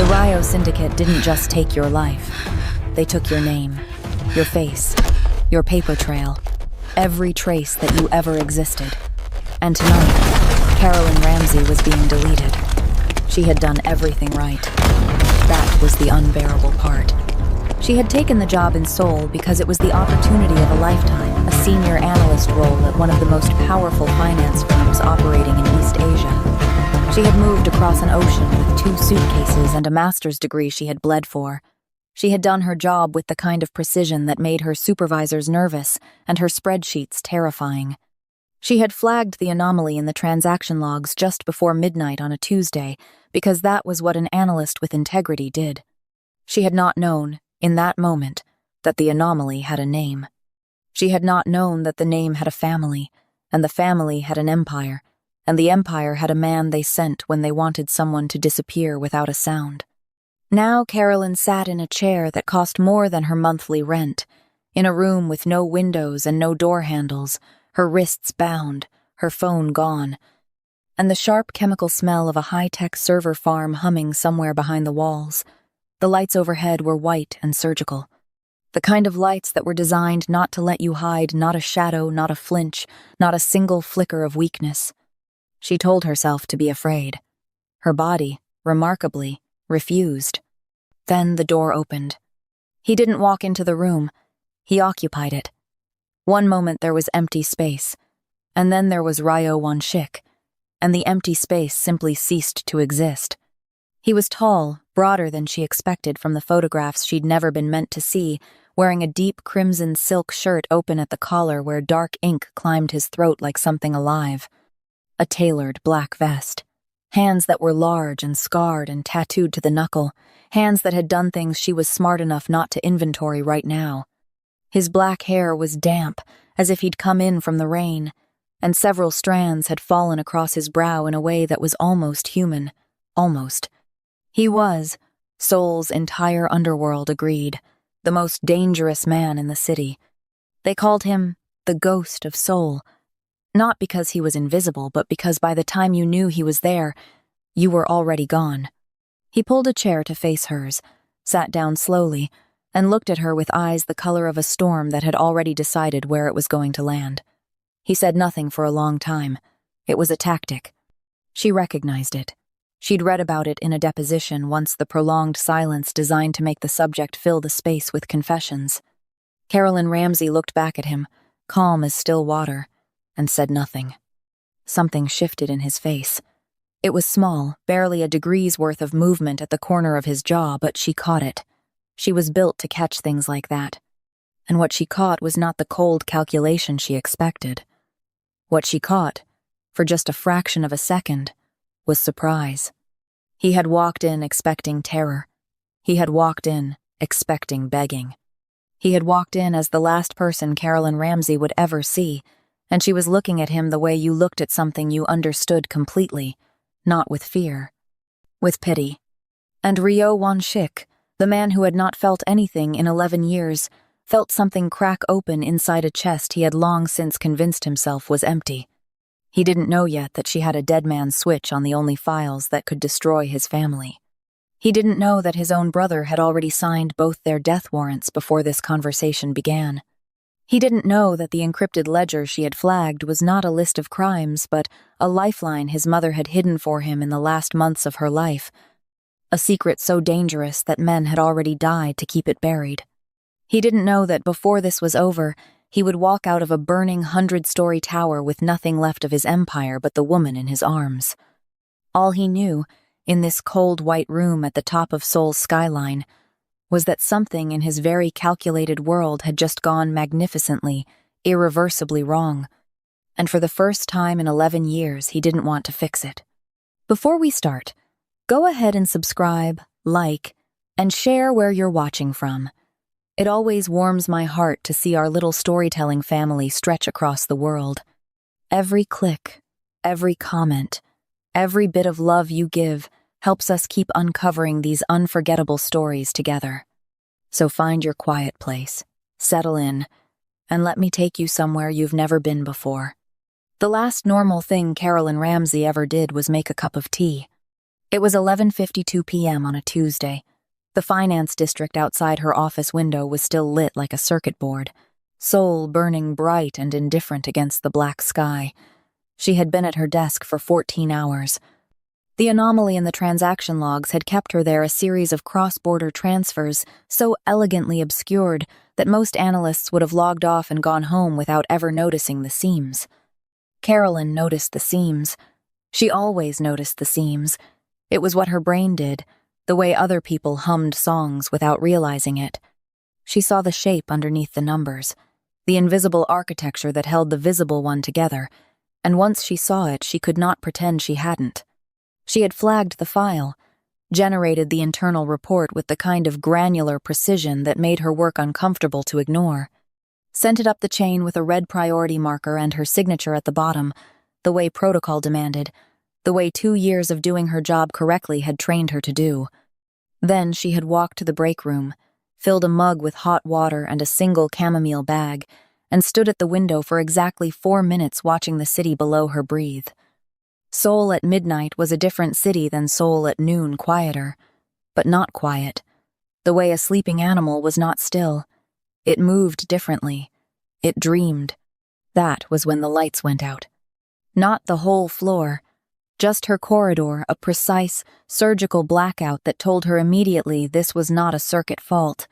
The Ryeo syndicate didn't just take your life. They took your name, your face, your paper trail, every trace that you ever existed. And tonight, Carolyn Ramsey was being deleted. She had done everything right. That was the unbearable part. She had taken the job in Seoul because it was the opportunity of a lifetime, a senior analyst role at one of the most powerful finance firms operating in East Asia. She had moved across an ocean with 2 suitcases and a master's degree she had bled for. She had done her job with the kind of precision that made her supervisors nervous and her spreadsheets terrifying. She had flagged the anomaly in the transaction logs just before midnight on a Tuesday because that was what an analyst with integrity did. She had not known, in that moment, that the anomaly had a name. She had not known that the name had a family, and the family had an empire, and the empire had a man they sent when they wanted someone to disappear without a sound. Now Carolyn sat in a chair that cost more than her monthly rent, in a room with no windows and no door handles, her wrists bound, her phone gone, and the sharp chemical smell of a high-tech server farm humming somewhere behind the walls. The lights overhead were white and surgical. The kind of lights that were designed not to let you hide not a shadow, not a flinch, not a single flicker of weakness. She told herself to be afraid. Her body, remarkably, refused. Then the door opened. He didn't walk into the room. He occupied it. One moment there was empty space, and then there was Ryeo Won-Shik, and the empty space simply ceased to exist. He was tall, broader than she expected from the photographs she'd never been meant to see, wearing a deep crimson silk shirt open at the collar where dark ink climbed his throat like something alive. A tailored black vest. Hands that were large and scarred and tattooed to the knuckle, hands that had done things she was smart enough not to inventory right now. His black hair was damp, as if he'd come in from the rain, and several strands had fallen across his brow in a way that was almost human. Almost. He was, Seoul's entire underworld agreed, the most dangerous man in the city. They called him the Ghost of Seoul, not because he was invisible, but because by the time you knew he was there, you were already gone. He pulled a chair to face hers, sat down slowly, and looked at her with eyes the color of a storm that had already decided where it was going to land. He said nothing for a long time. It was a tactic. She recognized it. She'd read about it in a deposition once, the prolonged silence designed to make the subject fill the space with confessions. Carolyn Ramsey looked back at him, calm as still water, and said nothing. Something shifted in his face. It was small, barely a degree's worth of movement at the corner of his jaw, but she caught it. She was built to catch things like that. And what she caught was not the cold calculation she expected. What she caught, for just a fraction of a second, was surprise. He had walked in expecting terror. He had walked in expecting begging. He had walked in as the last person Carolyn Ramsey would ever see, and she was looking at him the way you looked at something you understood completely, not with fear, with pity. And Ryeo Won-Shik, the man who had not felt anything in 11 years, felt something crack open inside a chest he had long since convinced himself was empty. He didn't know yet that she had a dead man's switch on the only files that could destroy his family. He didn't know that his own brother had already signed both their death warrants before this conversation began. He didn't know that the encrypted ledger she had flagged was not a list of crimes, but a lifeline his mother had hidden for him in the last months of her life, a secret so dangerous that men had already died to keep it buried. He didn't know that before this was over, he would walk out of a burning 100-story tower with nothing left of his empire but the woman in his arms. All he knew, in this cold white room at the top of Seoul's skyline, was that something in his very calculated world had just gone magnificently, irreversibly wrong, and for the first time in 11 years he didn't want to fix it. Before we start, go ahead and subscribe, like, and share where you're watching from. It always warms my heart to see our little storytelling family stretch across the world. Every click, every comment, every bit of love you give helps us keep uncovering these unforgettable stories together. So find your quiet place, settle in, and let me take you somewhere you've never been before. The last normal thing Carolyn Ramsey ever did was make a cup of tea. It was 11:52 p.m. on a Tuesday. The finance district outside her office window was still lit like a circuit board, Seoul burning bright and indifferent against the black sky. She had been at her desk for 14 hours. The anomaly in the transaction logs had kept her there a series of cross-border transfers so elegantly obscured that most analysts would have logged off and gone home without ever noticing the seams. Carolyn noticed the seams. She always noticed the seams. It was what her brain did, the way other people hummed songs without realizing it. She saw the shape underneath the numbers, the invisible architecture that held the visible one together, and once she saw it, she could not pretend she hadn't. She had flagged the file, generated the internal report with the kind of granular precision that made her work uncomfortable to ignore, sent it up the chain with a red priority marker and her signature at the bottom, the way protocol demanded, the way 2 years of doing her job correctly had trained her to do. Then she had walked to the break room, filled a mug with hot water and a single chamomile bag, and stood at the window for exactly 4 minutes watching the city below her breathe. Seoul at midnight was a different city than Seoul at noon, quieter, but not quiet. The way a sleeping animal was not still. It moved differently. It dreamed. That was when the lights went out. Not the whole floor, just her corridor, a precise, surgical blackout that told her immediately this was not a circuit fault.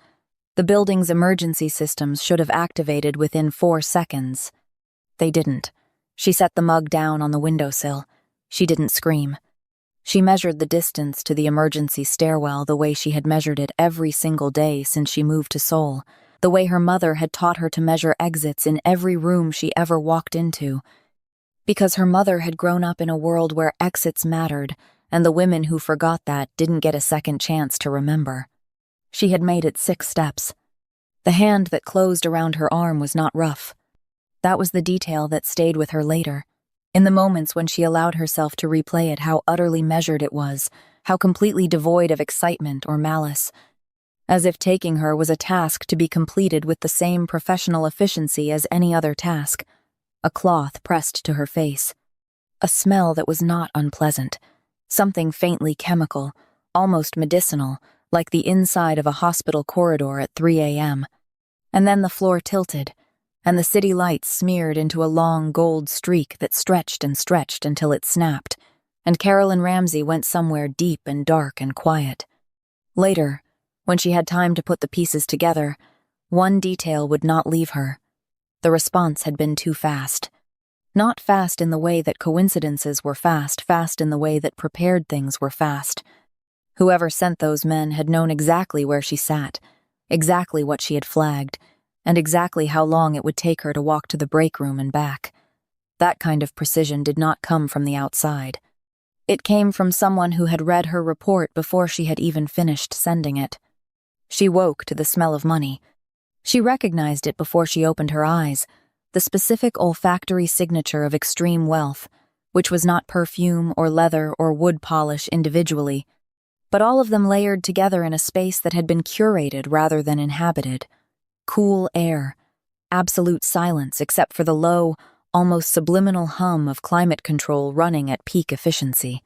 The building's emergency systems should have activated within 4 seconds. They didn't. She set the mug down on the windowsill. She didn't scream. She measured the distance to the emergency stairwell the way she had measured it every single day since she moved to Seoul, the way her mother had taught her to measure exits in every room she ever walked into. Because her mother had grown up in a world where exits mattered, and the women who forgot that didn't get a second chance to remember. She had made it 6 steps. The hand that closed around her arm was not rough. That was the detail that stayed with her later. In the moments when she allowed herself to replay it, how utterly measured it was, how completely devoid of excitement or malice. As if taking her was a task to be completed with the same professional efficiency as any other task. A cloth pressed to her face. A smell that was not unpleasant. Something faintly chemical, almost medicinal, like the inside of a hospital corridor at 3 a.m. And then the floor tilted, and the city lights smeared into a long gold streak that stretched and stretched until it snapped, and Carolyn Ramsey went somewhere deep and dark and quiet. Later, when she had time to put the pieces together, one detail would not leave her. The response had been too fast. Not fast in the way that coincidences were fast, fast in the way that prepared things were fast. Whoever sent those men had known exactly where she sat, exactly what she had flagged, and exactly how long it would take her to walk to the break room and back. That kind of precision did not come from the outside. It came from someone who had read her report before she had even finished sending it. She woke to the smell of money. She recognized it before she opened her eyes, the specific olfactory signature of extreme wealth, which was not perfume or leather or wood polish individually, but all of them layered together in a space that had been curated rather than inhabited. Cool air, absolute silence except for the low, almost subliminal hum of climate control running at peak efficiency.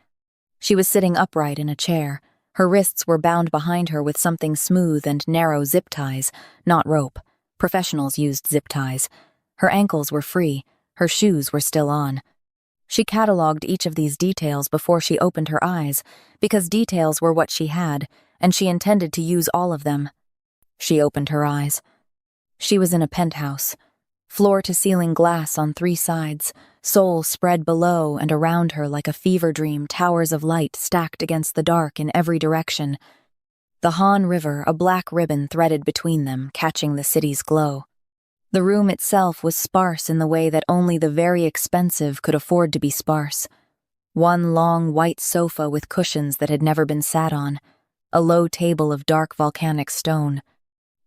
She was sitting upright in a chair. Her wrists were bound behind her with something smooth and narrow zip ties, not rope. Professionals used zip ties. Her ankles were free. Her shoes were still on. She catalogued each of these details before she opened her eyes, because details were what she had, and she intended to use all of them. She opened her eyes. She was in a penthouse. Floor-to-ceiling glass on 3 sides, Seoul spread below and around her like a fever dream, towers of light stacked against the dark in every direction. The Han River, a black ribbon threaded between them, catching the city's glow. The room itself was sparse in the way that only the very expensive could afford to be sparse. One long white sofa with cushions that had never been sat on, a low table of dark volcanic stone,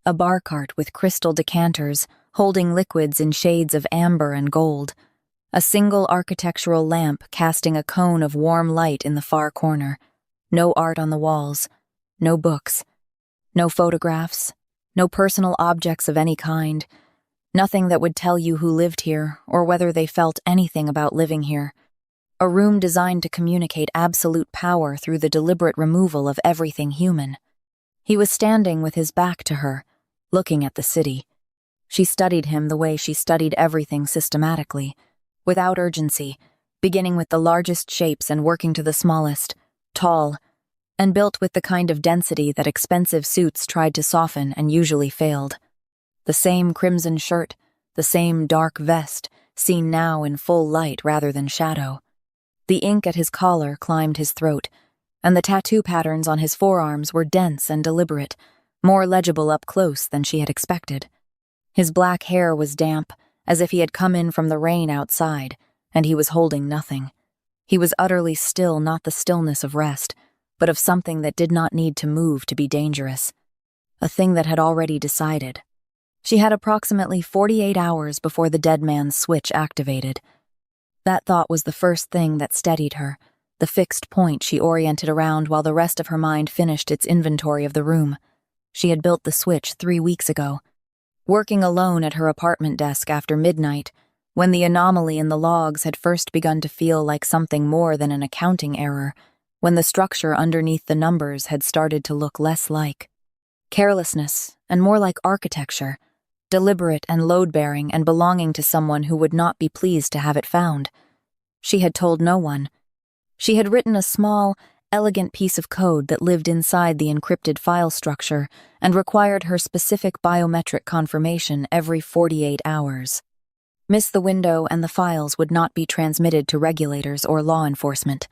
a bar cart with crystal decanters holding liquids in shades of amber and gold, a single architectural lamp casting a cone of warm light in the far corner, no art on the walls, no books, no photographs, no personal objects of any kind, nothing that would tell you who lived here or whether they felt anything about living here. A room designed to communicate absolute power through the deliberate removal of everything human. He was standing with his back to her, looking at the city. She studied him the way she studied everything systematically, without urgency, beginning with the largest shapes and working to the smallest, tall, and built with the kind of density that expensive suits tried to soften and usually failed. The same crimson shirt, the same dark vest, seen now in full light rather than shadow. The ink at his collar climbed his throat, and the tattoo patterns on his forearms were dense and deliberate, more legible up close than she had expected. His black hair was damp, as if he had come in from the rain outside, and he was holding nothing. He was utterly still, not the stillness of rest, but of something that did not need to move to be dangerous. A thing that had already decided. She had approximately 48 hours before the dead man's switch activated. That thought was the first thing that steadied her, the fixed point she oriented around while the rest of her mind finished its inventory of the room. She had built the switch 3 weeks ago. Working alone at her apartment desk after midnight, when the anomaly in the logs had first begun to feel like something more than an accounting error, when the structure underneath the numbers had started to look less like carelessness and more like architecture, deliberate and load-bearing and belonging to someone who would not be pleased to have it found. She had told no one. She had written a small, elegant piece of code that lived inside the encrypted file structure and required her specific biometric confirmation every 48 hours. Miss the window and the files would not be transmitted to regulators or law enforcement.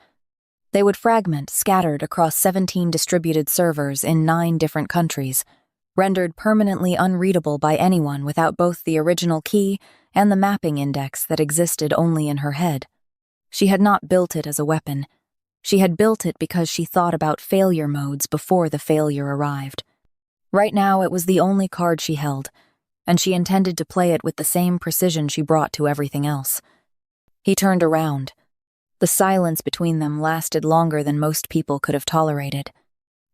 They would fragment, scattered across 17 distributed servers in 9 different countries, rendered permanently unreadable by anyone without both the original key and the mapping index that existed only in her head. She had not built it as a weapon. She had built it because she thought about failure modes before the failure arrived. Right now it was the only card she held, and she intended to play it with the same precision she brought to everything else. He turned around. The silence between them lasted longer than most people could have tolerated.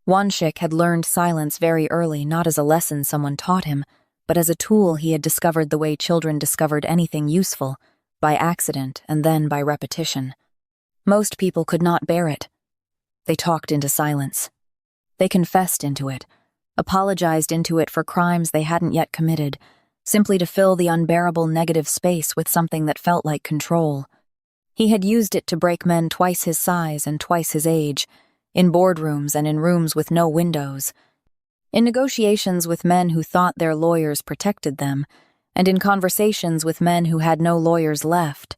Won-Shik had learned silence very early, not as a lesson someone taught him, but as a tool he had discovered the way children discovered anything useful, by accident and then by repetition. Most people could not bear it. They talked into silence. They confessed into it, apologized into it for crimes they hadn't yet committed, simply to fill the unbearable negative space with something that felt like control. He had used it to break men twice his size and twice his age, in boardrooms and in rooms with no windows, in negotiations with men who thought their lawyers protected them, and in conversations with men who had no lawyers left.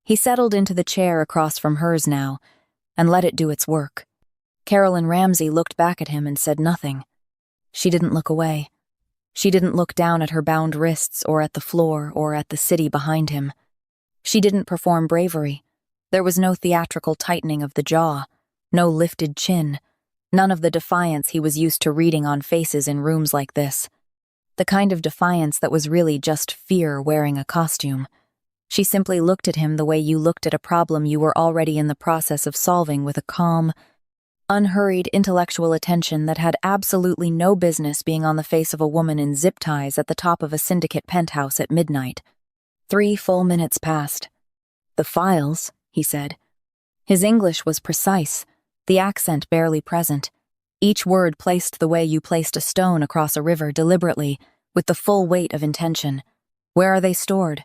He settled into the chair across from hers now, and let it do its work. Carolyn Ramsey looked back at him and said nothing. She didn't look away. She didn't look down at her bound wrists or at the floor or at the city behind him. She didn't perform bravery. There was no theatrical tightening of the jaw, no lifted chin, none of the defiance he was used to reading on faces in rooms like this. The kind of defiance that was really just fear wearing a costume. She simply looked at him the way you looked at a problem you were already in the process of solving, with a calm, unhurried intellectual attention that had absolutely no business being on the face of a woman in zip ties at the top of a syndicate penthouse at midnight. 3 full minutes passed. "The files," he said. His English was precise, the accent barely present, each word placed the way you placed a stone across a river, deliberately, with the full weight of intention. "Where are they stored?"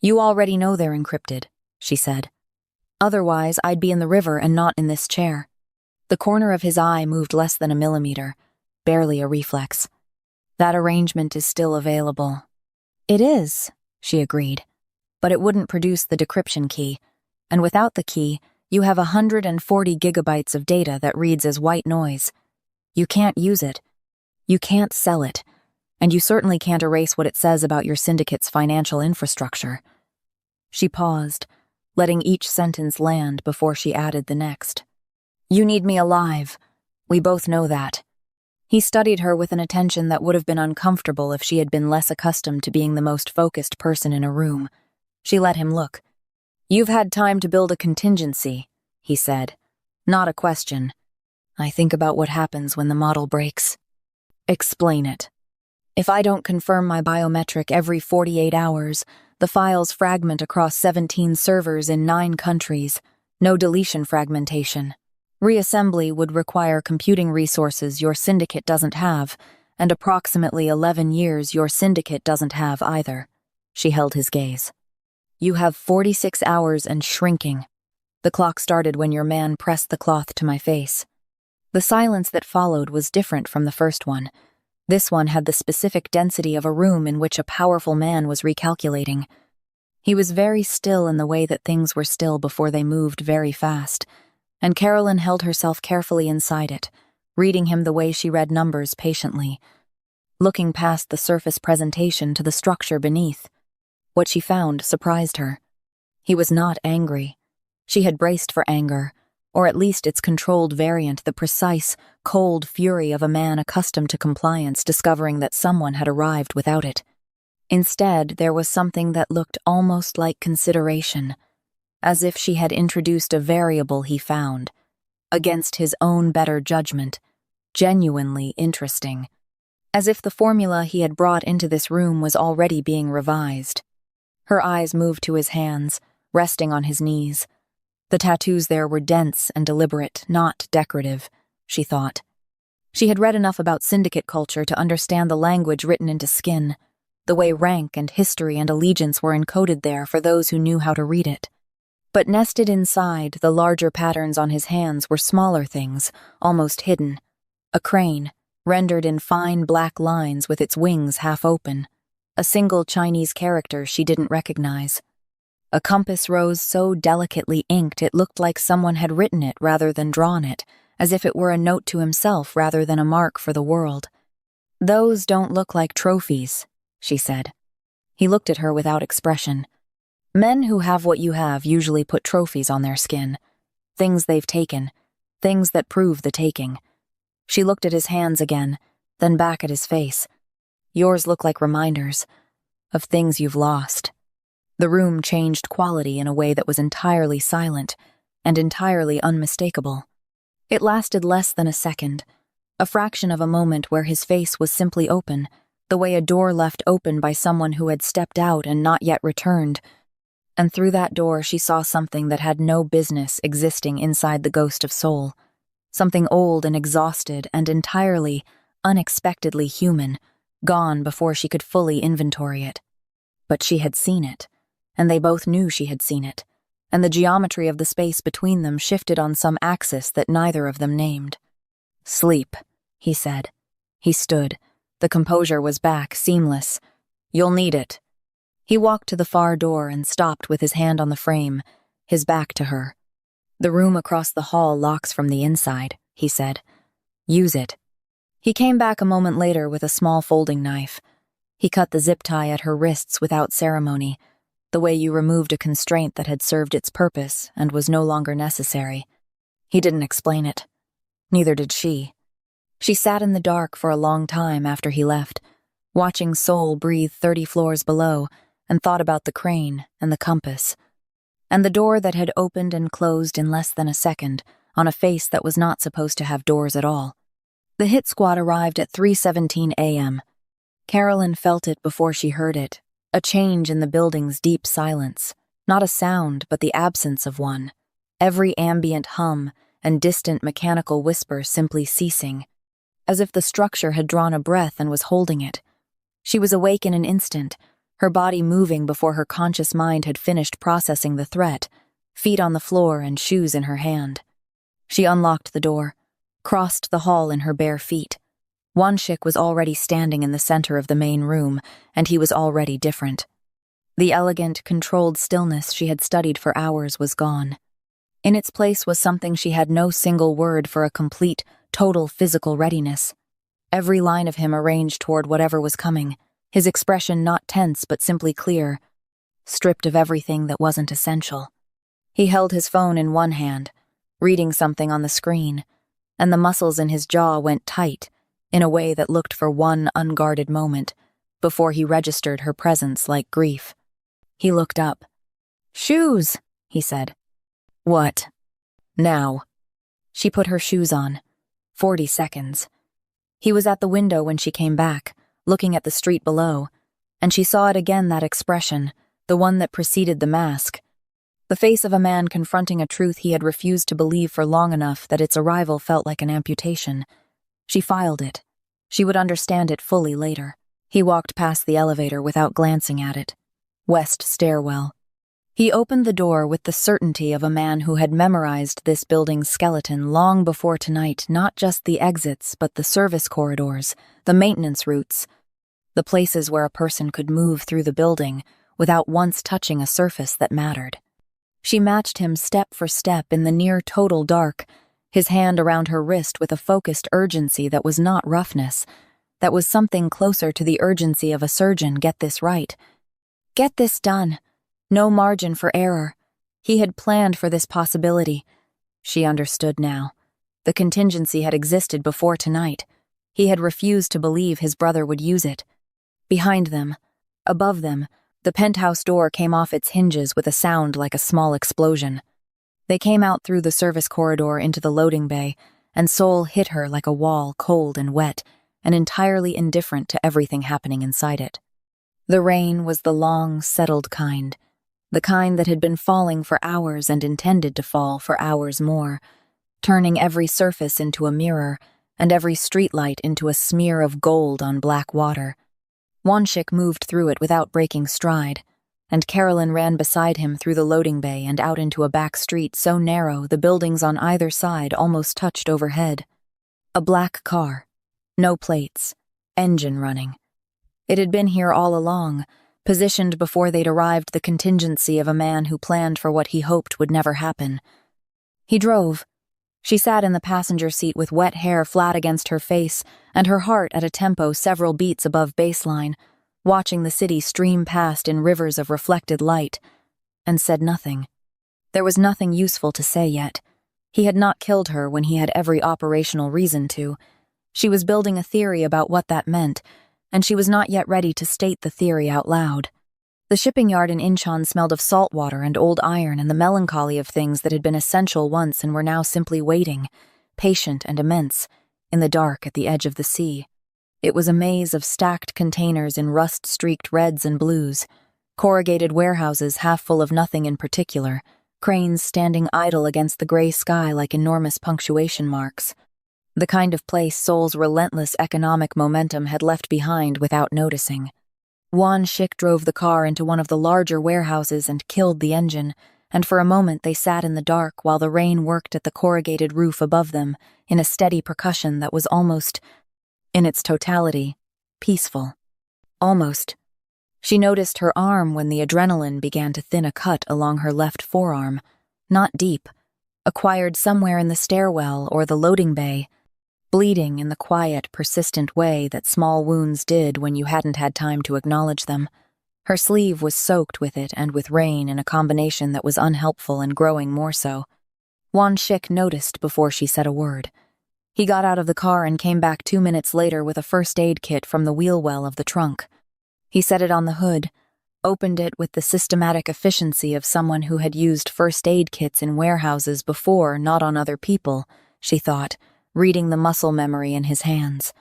"You already know they're encrypted," she said. "Otherwise, I'd be in the river and not in this chair." The corner of his eye moved less than a millimeter, barely a reflex. "That arrangement is still available." "It is," she agreed, "but it wouldn't produce the decryption key, and without the key, you have 140 gigabytes of data that reads as white noise. You can't use it. You can't sell it. And you certainly can't erase what it says about your syndicate's financial infrastructure." She paused, letting each sentence land before she added the next. "You need me alive. We both know that." He studied her with an attention that would have been uncomfortable if she had been less accustomed to being the most focused person in a room. She let him look. "You've had time to build a contingency," he said. "Not a question. I think about what happens when the model breaks." "Explain it." "If I don't confirm my biometric every 48 hours, the files fragment across 17 servers in 9 countries. No deletion fragmentation. Reassembly would require computing resources your syndicate doesn't have, and approximately 11 years your syndicate doesn't have either. She held his gaze. You have 46 hours and shrinking. The clock started when your man pressed the cloth to my face. The silence that followed was different from the first one. This one had the specific density of a room in which a powerful man was recalculating. He was very still in the way that things were still before they moved very fast, and Carolyn held herself carefully inside it, reading him the way she read numbers patiently, looking past the surface presentation to the structure beneath. What she found surprised her. He was not angry. She had braced for anger, or at least its controlled variant, the precise, cold fury of a man accustomed to compliance discovering that someone had arrived without it. Instead, there was something that looked almost like consideration, as if she had introduced a variable he found, against his own better judgment, genuinely interesting, as if the formula he had brought into this room was already being revised. Her eyes moved to his hands, resting on his knees. The tattoos there were dense and deliberate, not decorative, she thought. She had read enough about syndicate culture to understand the language written into skin, the way rank and history and allegiance were encoded there for those who knew how to read it. But nested inside, the larger patterns on his hands were smaller things, almost hidden. A crane, rendered in fine black lines with its wings half open. A single Chinese character she didn't recognize. A compass rose so delicately inked it looked like someone had written it rather than drawn it, as if it were a note to himself rather than a mark for the world. Those don't look like trophies, she said. He looked at her without expression. Men who have what you have usually put trophies on their skin. Things they've taken. Things that prove the taking. She looked at his hands again, then back at his face. Yours look like reminders of things you've lost. The room changed quality in a way that was entirely silent and entirely unmistakable. It lasted less than a second, a fraction of a moment where his face was simply open, the way a door left open by someone who had stepped out and not yet returned. And through that door she saw something that had no business existing inside the Ghost of Seoul. Something old and exhausted and entirely, unexpectedly human, gone before she could fully inventory it. But she had seen it, and they both knew she had seen it, and the geometry of the space between them shifted on some axis that neither of them named. Sleep, he said. He stood. The composure was back, seamless. You'll need it. He walked to the far door and stopped with his hand on the frame, his back to her. The room across the hall locks from the inside, he said. Use it. He came back a moment later with a small folding knife. He cut the zip tie at her wrists without ceremony, the way you removed a constraint that had served its purpose and was no longer necessary. He didn't explain it. Neither did she. She sat in the dark for a long time after he left, watching Seoul breathe 30 floors below, and thought about the crane and the compass, and the door that had opened and closed in less than a second on a face that was not supposed to have doors at all. The hit squad arrived at 3:17 a.m. Carolyn felt it before she heard it, a change in the building's deep silence, not a sound but the absence of one, every ambient hum and distant mechanical whisper simply ceasing, as if the structure had drawn a breath and was holding it. She was awake in an instant, her body moving before her conscious mind had finished processing the threat, feet on the floor and shoes in her hand. She unlocked the door, crossed the hall in her bare feet. Won-Shik was already standing in the center of the main room, and he was already different. The elegant, controlled stillness she had studied for hours was gone. In its place was something she had no single word for: a complete, total physical readiness. Every line of him arranged toward whatever was coming, his expression not tense but simply clear, stripped of everything that wasn't essential. He held his phone in one hand, reading something on the screen, and the muscles in his jaw went tight in a way that looked for one unguarded moment before he registered her presence like grief. He looked up. "Shoes," he said. "What?" "Now." She put her shoes on. 40 seconds. He was at the window when she came back, looking at the street below, and she saw it again, that expression, the one that preceded the mask. The face of a man confronting a truth he had refused to believe for long enough that its arrival felt like an amputation. She filed it. She would understand it fully later. He walked past the elevator without glancing at it. West stairwell. He opened the door with the certainty of a man who had memorized this building's skeleton long before tonight, not just the exits, but the service corridors, the maintenance routes, the places where a person could move through the building without once touching a surface that mattered. She matched him step for step in the near-total dark, his hand around her wrist with a focused urgency that was not roughness, that was something closer to the urgency of a surgeon. Get this right. Get this done. No margin for error. He had planned for this possibility. She understood now. The contingency had existed before tonight. He had refused to believe his brother would use it. Behind them, above them, the penthouse door came off its hinges with a sound like a small explosion. They came out through the service corridor into the loading bay, and Seoul hit her like a wall, cold and wet, and entirely indifferent to everything happening inside it. The rain was the long, settled kind, the kind that had been falling for hours and intended to fall for hours more, turning every surface into a mirror and every streetlight into a smear of gold on black water. Won-Shik moved through it without breaking stride, and Carolyn ran beside him through the loading bay and out into a back street so narrow the buildings on either side almost touched overhead. A black car. No plates. Engine running. It had been here all along, positioned before they'd arrived the contingency of a man who planned for what he hoped would never happen. He drove. She sat in the passenger seat with wet hair flat against her face and her heart at a tempo several beats above baseline, watching the city stream past in rivers of reflected light, and said nothing. There was nothing useful to say yet. He had not killed her when he had every operational reason to. She was building a theory about what that meant, and she was not yet ready to state the theory out loud. The shipping yard in Incheon smelled of salt water and old iron and the melancholy of things that had been essential once and were now simply waiting, patient and immense, in the dark at the edge of the sea. It was a maze of stacked containers in rust-streaked reds and blues, corrugated warehouses half full of nothing in particular, cranes standing idle against the gray sky like enormous punctuation marks. The kind of place Seoul's relentless economic momentum had left behind without noticing. Won-Shik drove the car into one of the larger warehouses and killed the engine, and for a moment they sat in the dark while the rain worked at the corrugated roof above them in a steady percussion that was almost, in its totality, peaceful. Almost. She noticed her arm when the adrenaline began to thin a cut along her left forearm, not deep, acquired somewhere in the stairwell or the loading bay, bleeding in the quiet, persistent way that small wounds did when you hadn't had time to acknowledge them. Her sleeve was soaked with it and with rain in a combination that was unhelpful and growing more so. Won-Shik noticed before she said a word. He got out of the car and came back 2 minutes later with a first aid kit from the wheel well of the trunk. He set it on the hood, opened it with the systematic efficiency of someone who had used first aid kits in warehouses before, not on other people, she thought, reading the muscle memory in his hands.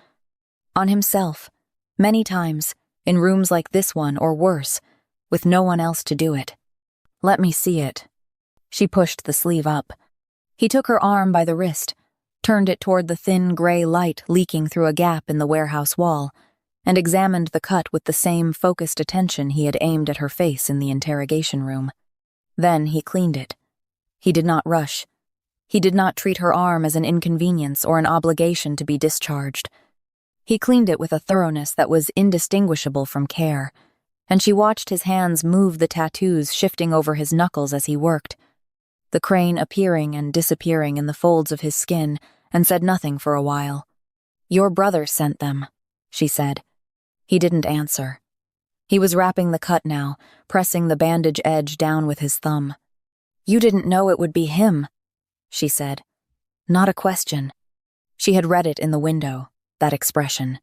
On himself, many times, in rooms like this one or worse, with no one else to do it. Let me see it. She pushed the sleeve up. He took her arm by the wrist, turned it toward the thin gray light leaking through a gap in the warehouse wall, and examined the cut with the same focused attention he had aimed at her face in the interrogation room. Then he cleaned it. He did not rush. He did not treat her arm as an inconvenience or an obligation to be discharged. He cleaned it with a thoroughness that was indistinguishable from care, and she watched his hands move the tattoos shifting over his knuckles as he worked, the crane appearing and disappearing in the folds of his skin, and said nothing for a while. "Your brother sent them," she said. He didn't answer. He was wrapping the cut now, pressing the bandage edge down with his thumb. "You didn't know it would be him," she said. Not a question. She had read it in the window, that expression.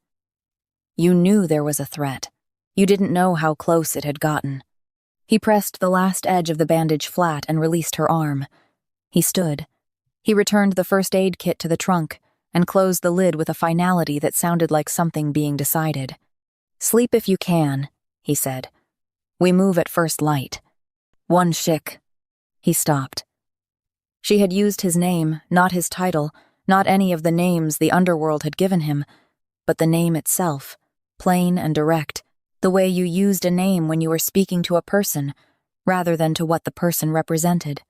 You knew there was a threat. You didn't know how close it had gotten. He pressed the last edge of the bandage flat and released her arm. He stood. He returned the first aid kit to the trunk and closed the lid with a finality that sounded like something being decided. "Sleep if you can," he said. "We move at first light." Won-Shik. He stopped. She had used his name, not his title, not any of the names the underworld had given him, but the name itself, plain and direct, the way you used a name when you were speaking to a person, rather than to what the person represented.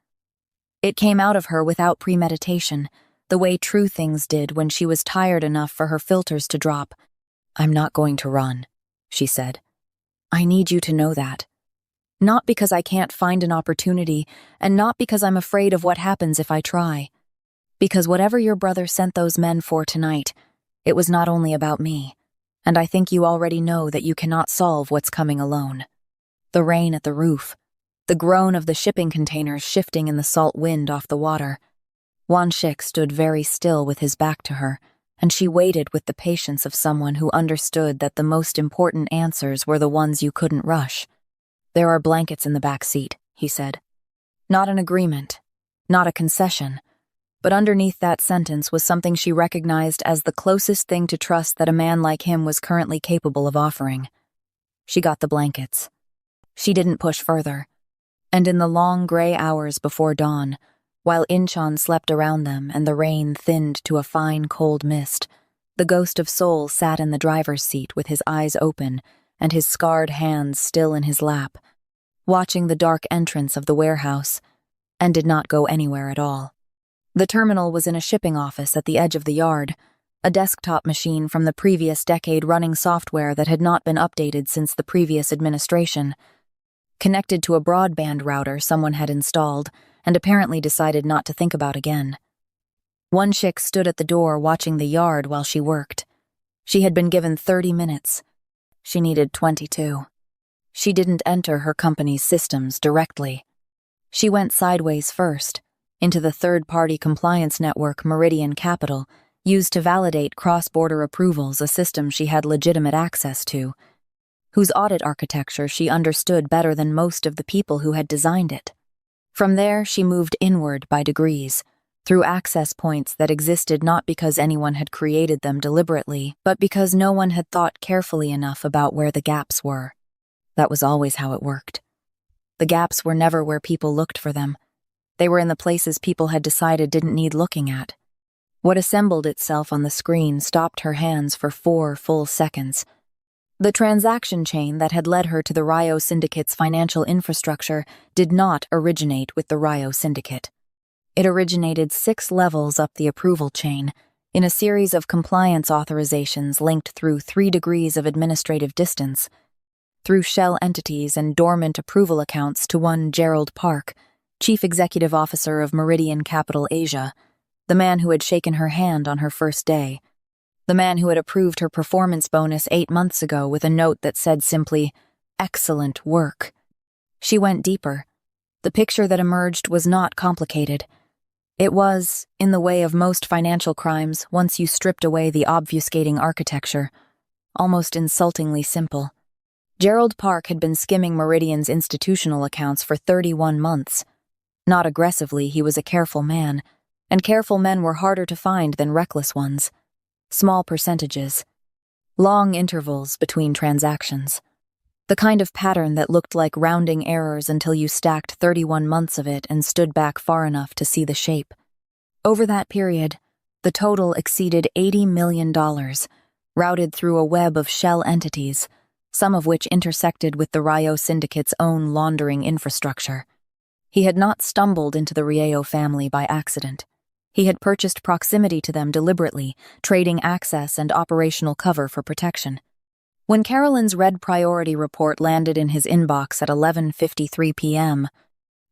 It came out of her without premeditation, the way true things did when she was tired enough for her filters to drop. "I'm not going to run," she said. "I need you to know that. Not because I can't find an opportunity, and not because I'm afraid of what happens if I try. Because whatever your brother sent those men for tonight, it was not only about me, and I think you already know that you cannot solve what's coming alone." The rain at the roof, the groan of the shipping containers shifting in the salt wind off the water. Won-Shik stood very still with his back to her, and she waited with the patience of someone who understood that the most important answers were the ones you couldn't rush. "There are blankets in the back seat," he said. Not an agreement, not a concession, but underneath that sentence was something she recognized as the closest thing to trust that a man like him was currently capable of offering. She got the blankets. She didn't push further. And in the long gray hours before dawn, while Incheon slept around them and the rain thinned to a fine cold mist, the Ghost of Seoul sat in the driver's seat with his eyes open and his scarred hands still in his lap, watching the dark entrance of the warehouse, and did not go anywhere at all. The terminal was in a shipping office at the edge of the yard, a desktop machine from the previous decade running software that had not been updated since the previous administration, connected to a broadband router someone had installed and apparently decided not to think about again. Won-Shik stood at the door watching the yard while she worked. She had been given 30 minutes. She needed 22. She didn't enter her company's systems directly. She went sideways first, into the third-party compliance network Meridian Capital, used to validate cross-border approvals, a system she had legitimate access to, whose audit architecture she understood better than most of the people who had designed it. From there, she moved inward by degrees, through access points that existed not because anyone had created them deliberately, but because no one had thought carefully enough about where the gaps were. That was always how it worked. The gaps were never where people looked for them. They were in the places people had decided didn't need looking at. What assembled itself on the screen stopped her hands for 4 full seconds. The transaction chain that had led her to the Ryeo Syndicate's financial infrastructure did not originate with the Ryeo Syndicate. It originated 6 levels up the approval chain, in a series of compliance authorizations linked through 3 degrees of administrative distance, through shell entities and dormant approval accounts to one Gerald Park, Chief Executive Officer of Meridian Capital Asia, the man who had shaken her hand on her first day, the man who had approved her performance bonus 8 months ago with a note that said simply, "Excellent work." She went deeper. The picture that emerged was not complicated. It was, in the way of most financial crimes, once you stripped away the obfuscating architecture, almost insultingly simple. Gerald Park had been skimming Meridian's institutional accounts for 31 months. Not aggressively, he was a careful man, and careful men were harder to find than reckless ones. Small percentages. Long intervals between transactions. The kind of pattern that looked like rounding errors until you stacked 31 months of it and stood back far enough to see the shape. Over that period, the total exceeded $80 million, routed through a web of shell entities, some of which intersected with the Ryeo Syndicate's own laundering infrastructure. He had not stumbled into the Ryeo family by accident. He had purchased proximity to them deliberately, trading access and operational cover for protection. When Carolyn's red priority report landed in his inbox at 11:53 p.m.,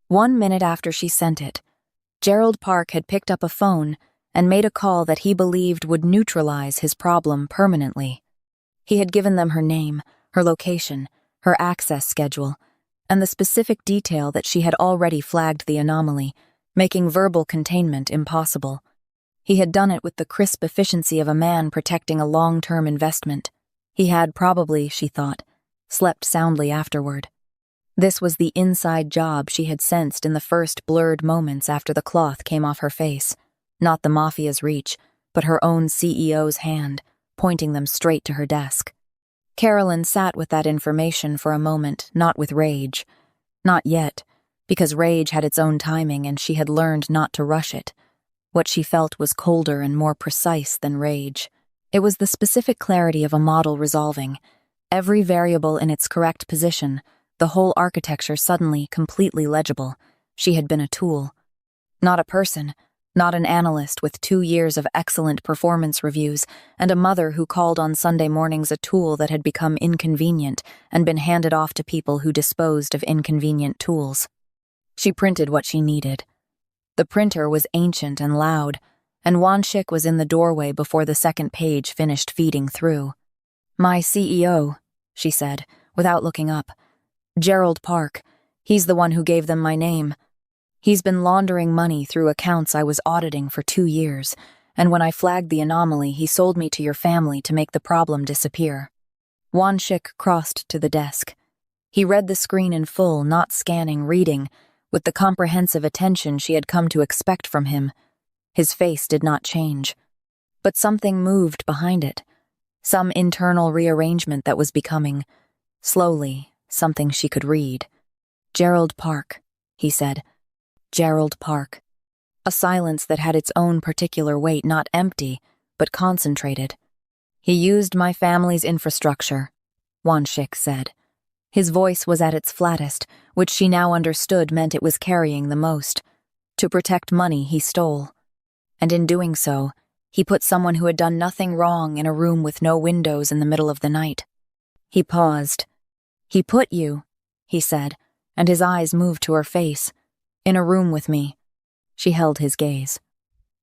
1 minute after she sent it, Gerald Park had picked up a phone and made a call that he believed would neutralize his problem permanently. He had given them her name, her location, her access schedule, and the specific detail that she had already flagged the anomaly, making verbal containment impossible. He had done it with the crisp efficiency of a man protecting a long-term investment. He had probably, she thought, slept soundly afterward. This was the inside job she had sensed in the first blurred moments after the cloth came off her face, not the Mafia's reach, but her own CEO's hand, pointing them straight to her desk. Carolyn sat with that information for a moment, not with rage. Not yet, because rage had its own timing and she had learned not to rush it. What she felt was colder and more precise than rage. It was the specific clarity of a model resolving, every variable in its correct position, the whole architecture suddenly completely legible. She had been a tool. Not a person, not an analyst with 2 years of excellent performance reviews and a mother who called on Sunday mornings a tool that had become inconvenient and been handed off to people who disposed of inconvenient tools. She printed what she needed. The printer was ancient and loud, and Won-Shik was in the doorway before the second page finished feeding through. "My CEO," she said, without looking up. "Gerald Park. He's the one who gave them my name. He's been laundering money through accounts I was auditing for 2 years, and when I flagged the anomaly, he sold me to your family to make the problem disappear." Won-Shik crossed to the desk. He read the screen in full, not scanning, reading, with the comprehensive attention she had come to expect from him. His face did not change. But something moved behind it. Some internal rearrangement that was becoming, slowly, something she could read. "Gerald Park," he said. "Gerald Park." A silence that had its own particular weight, not empty, but concentrated. "He used my family's infrastructure," Won-Shik said. His voice was at its flattest, which she now understood meant it was carrying the most. To protect money he stole. And in doing so, he put someone who had done nothing wrong in a room with no windows in the middle of the night. He paused. "He put you," he said, and his eyes moved to her face, "in a room with me." She held his gaze.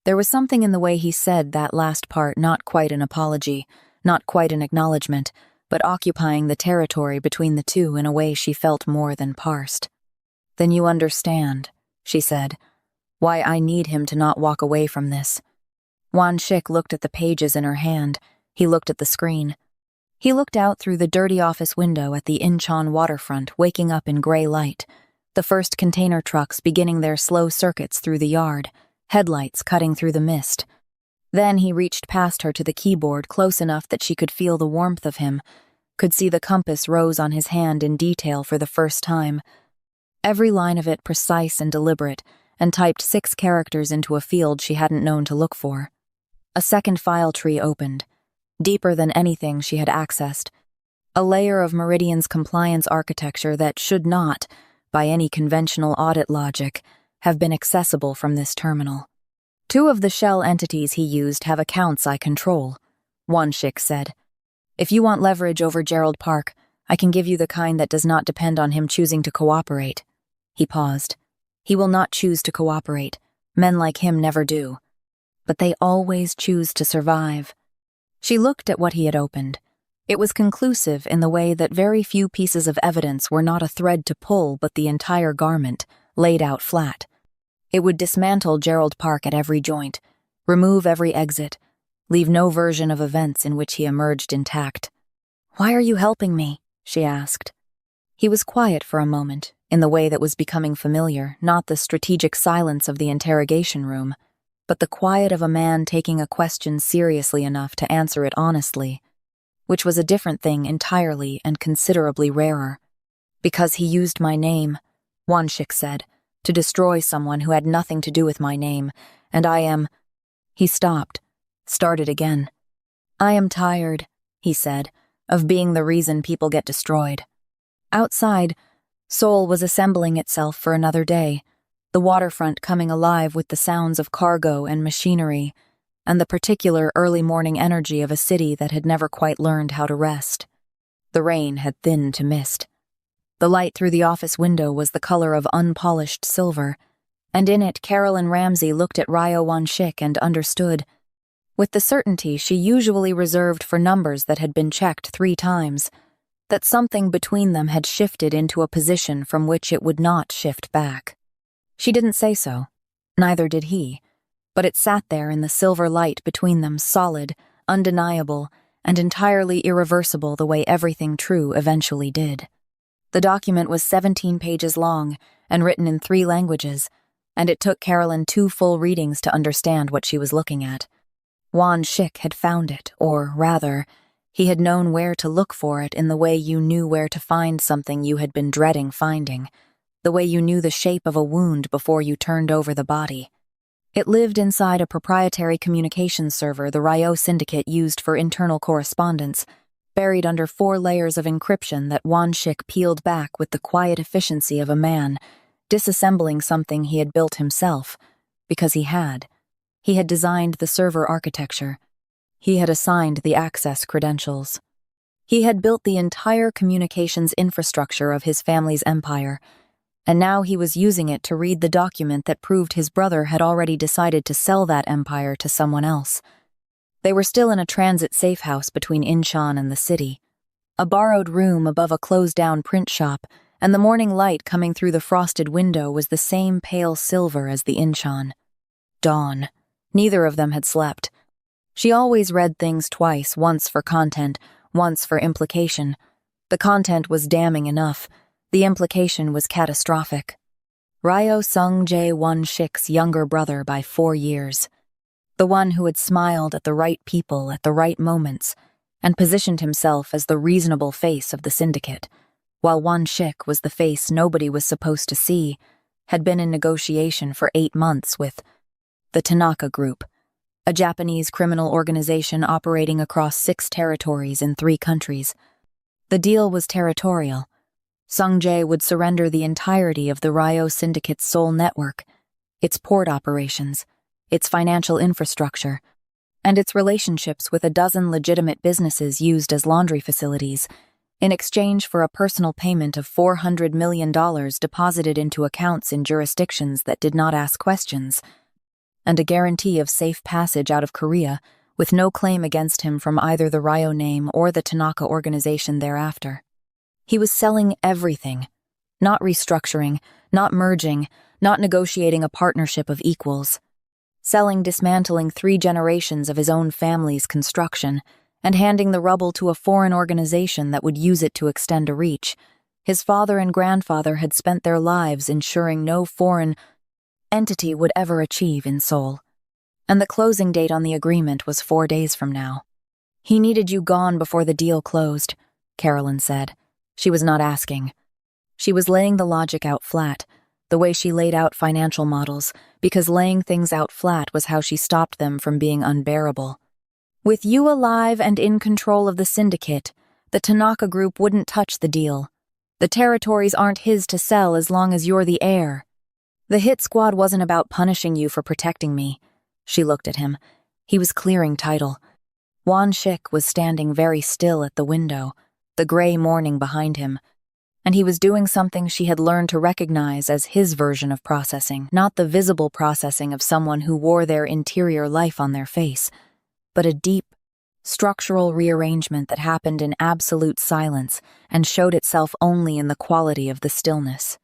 There was something in the way he said that last part, not quite an apology, not quite an acknowledgement, but occupying the territory between the two in a way she felt more than parsed. "Then you understand," she said, "why I need him to not walk away from this." Won-Shik looked at the pages in her hand. He looked at the screen. He looked out through the dirty office window at the Incheon waterfront waking up in gray light, the first container trucks beginning their slow circuits through the yard, headlights cutting through the mist. Then he reached past her to the keyboard close enough that she could feel the warmth of him, could see the compass rose on his hand in detail for the first time. Every line of it precise and deliberate, and typed 6 characters into a field she hadn't known to look for. A second file tree opened, deeper than anything she had accessed, a layer of Meridian's compliance architecture that should not, by any conventional audit logic, have been accessible from this terminal. "2 of the shell entities he used have accounts I control," Won-Shik said. "If you want leverage over Gerald Park, I can give you the kind that does not depend on him choosing to cooperate." He paused. "He will not choose to cooperate. Men like him never do. But they always choose to survive." She looked at what he had opened. It was conclusive in the way that very few pieces of evidence were not a thread to pull but the entire garment, laid out flat. It would dismantle Gerald Park at every joint, remove every exit, leave no version of events in which he emerged intact. "Why are you helping me?" she asked. He was quiet for a moment, in the way that was becoming familiar, not the strategic silence of the interrogation room, but the quiet of a man taking a question seriously enough to answer it honestly, which was a different thing entirely and considerably rarer. "Because he used my name," Won-Shik said, "to destroy someone who had nothing to do with my name, and I am—" He stopped, started again. "I am tired," he said, "of being the reason people get destroyed." Outside, Seoul was assembling itself for another day, the waterfront coming alive with the sounds of cargo and machinery, and the particular early morning energy of a city that had never quite learned how to rest. The rain had thinned to mist. The light through the office window was the color of unpolished silver, and in it Carolyn Ramsey looked at Ryeo Won-Shik and understood, with the certainty she usually reserved for numbers that had been checked 3 times, that something between them had shifted into a position from which it would not shift back. She didn't say so, neither did he, but it sat there in the silver light between them, solid, undeniable, and entirely irreversible the way everything true eventually did. The document was 17 pages long and written in 3 languages, and it took Carolyn 2 full readings to understand what she was looking at. Won-Shik had found it, or rather, he had known where to look for it in the way you knew where to find something you had been dreading finding, the way you knew the shape of a wound before you turned over the body. It lived inside a proprietary communications server the Ryeo syndicate used for internal correspondence, buried under 4 layers of encryption that Won-Shik peeled back with the quiet efficiency of a man, disassembling something he had built himself, because he had. He had designed the server architecture. He had assigned the access credentials. He had built the entire communications infrastructure of his family's empire, and now he was using it to read the document that proved his brother had already decided to sell that empire to someone else. They were still in a transit safe house between Incheon and the city, a borrowed room above a closed-down print shop, and the morning light coming through the frosted window was the same pale silver as the Incheon. Dawn. Neither of them had slept. She always read things twice, once for content, once for implication. The content was damning enough. The implication was catastrophic. Ryeo Won-Shik's younger brother by 4 years. The one who had smiled at the right people at the right moments and positioned himself as the reasonable face of the syndicate, while Won-Shik was the face nobody was supposed to see, had been in negotiation for 8 months with the Tanaka Group, a Japanese criminal organization operating across 6 territories in 3 countries. The deal was territorial. Sung-jae would surrender the entirety of the Ryeo Syndicate's Seoul network, its port operations, its financial infrastructure, and its relationships with a dozen legitimate businesses used as laundry facilities, in exchange for a personal payment of $400 million deposited into accounts in jurisdictions that did not ask questions, and a guarantee of safe passage out of Korea with no claim against him from either the Ryeo name or the Tanaka organization thereafter. He was selling everything, not restructuring, not merging, not negotiating a partnership of equals. Selling dismantling 3 generations of his own family's construction, and handing the rubble to a foreign organization that would use it to extend a reach. His father and grandfather had spent their lives ensuring no foreign entity would ever achieve in Seoul. And the closing date on the agreement was 4 days from now. He needed you gone before the deal closed, Carolyn said. She was not asking. She was laying the logic out flat, the way she laid out financial models, because laying things out flat was how she stopped them from being unbearable. With you alive and in control of the syndicate, the Tanaka Group wouldn't touch the deal. The territories aren't his to sell as long as you're the heir. The hit squad wasn't about punishing you for protecting me. She looked at him. He was clearing title. Won-Shik was standing very still at the window, the gray morning behind him, and he was doing something she had learned to recognize as his version of processing, not the visible processing of someone who wore their interior life on their face, but a deep, structural rearrangement that happened in absolute silence and showed itself only in the quality of the stillness.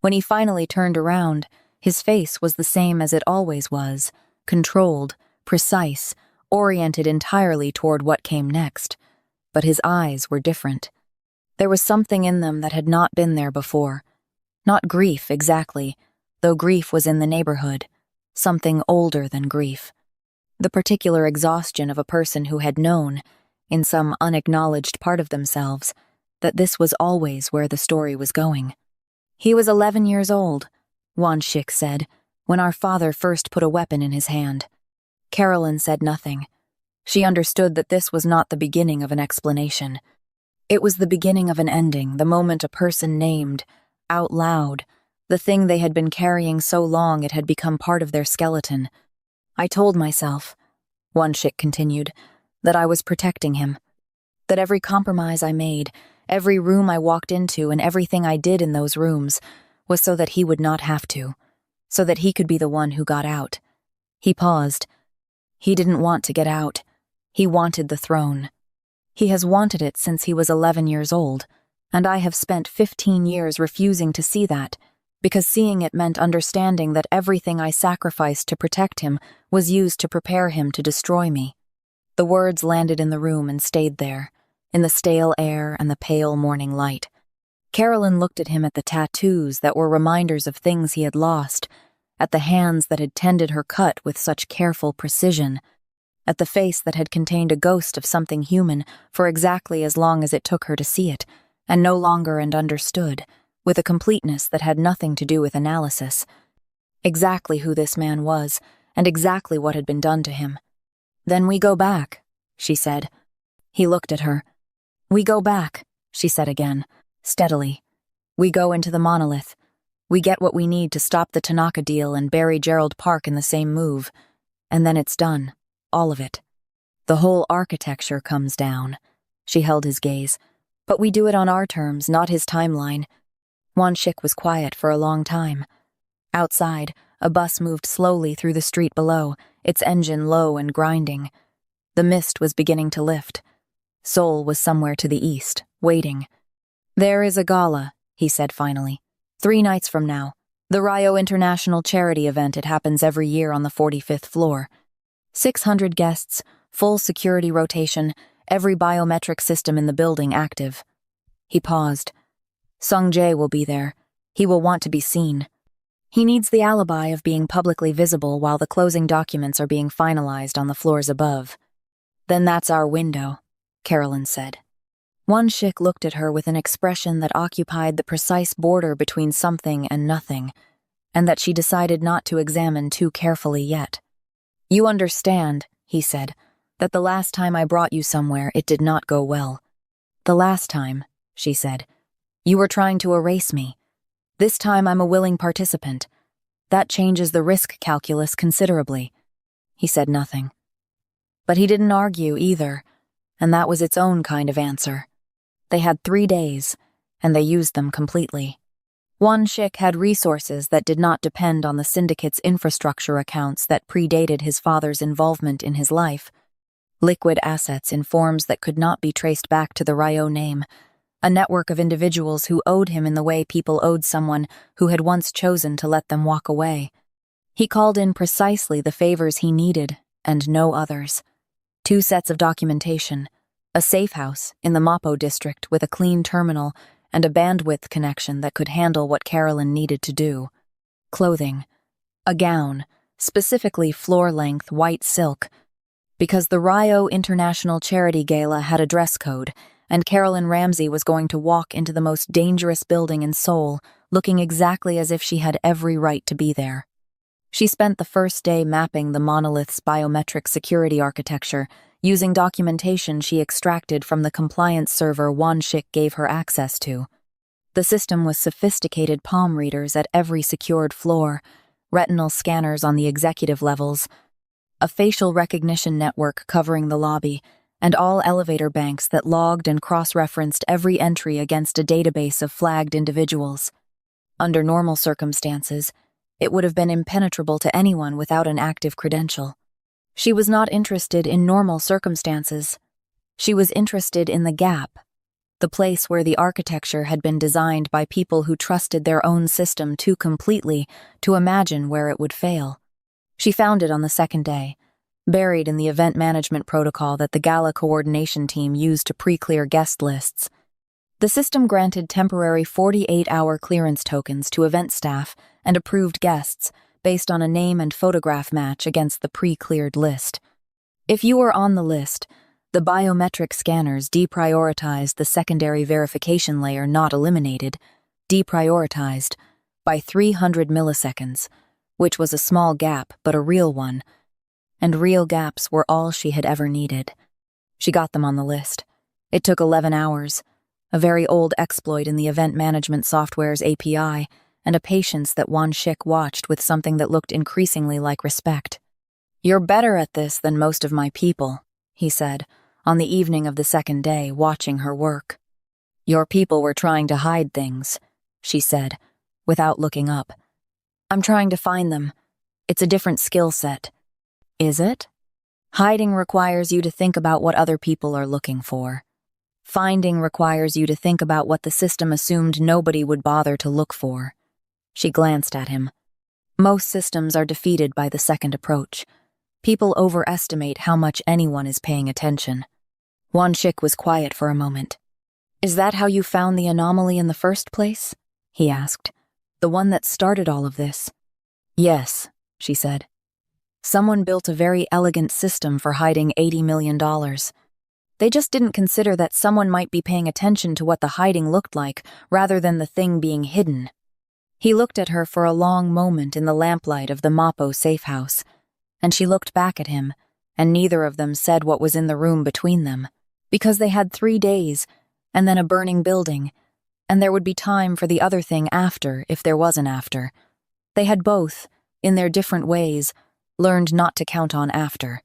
When he finally turned around, his face was the same as it always was, controlled, precise, oriented entirely toward what came next. But his eyes were different. There was something in them that had not been there before. Not grief, exactly, though grief was in the neighborhood. Something older than grief. The particular exhaustion of a person who had known, in some unacknowledged part of themselves, that this was always where the story was going. He was 11 years old, Won-Shik said, when our father first put a weapon in his hand. Carolyn said nothing. She understood that this was not the beginning of an explanation. It was the beginning of an ending, the moment a person named, out loud, the thing they had been carrying so long it had become part of their skeleton. I told myself, Won-Shik continued, that I was protecting him. That every compromise I made, every room I walked into and everything I did in those rooms was so that he would not have to, so that he could be the one who got out. He paused. He didn't want to get out. He wanted the throne. He has wanted it since he was 11 years old, and I have spent 15 years refusing to see that, because seeing it meant understanding that everything I sacrificed to protect him was used to prepare him to destroy me. The words landed in the room and stayed there, in the stale air and the pale morning light. Carolyn looked at him at the tattoos that were reminders of things he had lost, at the hands that had tended her cut with such careful precision, at the face that had contained a ghost of something human for exactly as long as it took her to see it, and no longer and understood, with a completeness that had nothing to do with analysis. Exactly who this man was, and exactly what had been done to him. "Then we go back," she said. He looked at her. "We go back," she said again, steadily. "We go into the monolith. We get what we need to stop the Tanaka deal and bury Gerald Park in the same move. And then it's done. All of it. The whole architecture comes down." She held his gaze. "But we do it on our terms, not his timeline." Won-Shik was quiet for a long time. Outside, a bus moved slowly through the street below, its engine low and grinding. The mist was beginning to lift. Seoul was somewhere to the east, waiting. "There is a gala," he said finally. 3 nights from now. The Ryeo International charity event. It happens every year on the 45th floor. 600 guests, full security rotation, every biometric system in the building active. He paused. Sung-jae will be there. He will want to be seen. He needs the alibi of being publicly visible while the closing documents are being finalized on the floors above. "Then that's our window," Carolyn said. Won-Shik looked at her with an expression that occupied the precise border between something and nothing, and that she decided not to examine too carefully yet. "You understand," he said, "that the last time I brought you somewhere, it did not go well." "The last time," she said, "you were trying to erase me. This time I'm a willing participant. That changes the risk calculus considerably." He said nothing. But he didn't argue either, and that was its own kind of answer. They had 3 days, and they used them completely. Won-Shik had resources that did not depend on the syndicate's infrastructure accounts that predated his father's involvement in his life. Liquid assets in forms that could not be traced back to the Ryeo name, a network of individuals who owed him in the way people owed someone who had once chosen to let them walk away. He called in precisely the favors he needed, and no others. 2 sets of documentation, a safe house in the Mapo district with a clean terminal and a bandwidth connection that could handle what Carolyn needed to do. Clothing, a gown, specifically floor-length white silk, because the Ryeo International Charity Gala had a dress code, and Carolyn Ramsey was going to walk into the most dangerous building in Seoul, looking exactly as if she had every right to be there. She spent the first day mapping the monolith's biometric security architecture, using documentation she extracted from the compliance server Won-Shik gave her access to. The system was sophisticated palm readers at every secured floor, retinal scanners on the executive levels, a facial recognition network covering the lobby, and all elevator banks that logged and cross-referenced every entry against a database of flagged individuals. Under normal circumstances, it would have been impenetrable to anyone without an active credential. She was not interested in normal circumstances. She was interested in the gap, the place where the architecture had been designed by people who trusted their own system too completely to imagine where it would fail. She found it on the second day, buried in the event management protocol that the gala coordination team used to pre-clear guest lists. The system granted temporary 48-hour clearance tokens to event staff and approved guests based on a name and photograph match against the pre-cleared list. If you were on the list, the biometric scanners deprioritized the secondary verification layer not eliminated, deprioritized, by 300 milliseconds, which was a small gap but a real one, and real gaps were all she had ever needed. She got them on the list. It took 11 hours, a very old exploit in the event management software's API, and a patience that Won-Shik watched with something that looked increasingly like respect. "You're better at this than most of my people," he said, on the evening of the second day, watching her work. "Your people were trying to hide things," she said, without looking up. "I'm trying to find them. It's a different skill set." "Is it?" "Hiding requires you to think about what other people are looking for. Finding requires you to think about what the system assumed nobody would bother to look for." She glanced at him. Most systems are defeated by the second approach. People overestimate how much anyone is paying attention. Won-Shik was quiet for a moment. "Is that how you found the anomaly in the first place?" he asked. "The one that started all of this?" "Yes," she said. "Someone built a very elegant system for hiding $80 million. They just didn't consider that someone might be paying attention to what the hiding looked like, rather than the thing being hidden. He looked at her for a long moment in the lamplight of the Mapo safe house, and she looked back at him, and neither of them said what was in the room between them, because they had 3 days, and then a burning building, and there would be time for the other thing after, if there was an after. They had both, in their different ways, learned not to count on after.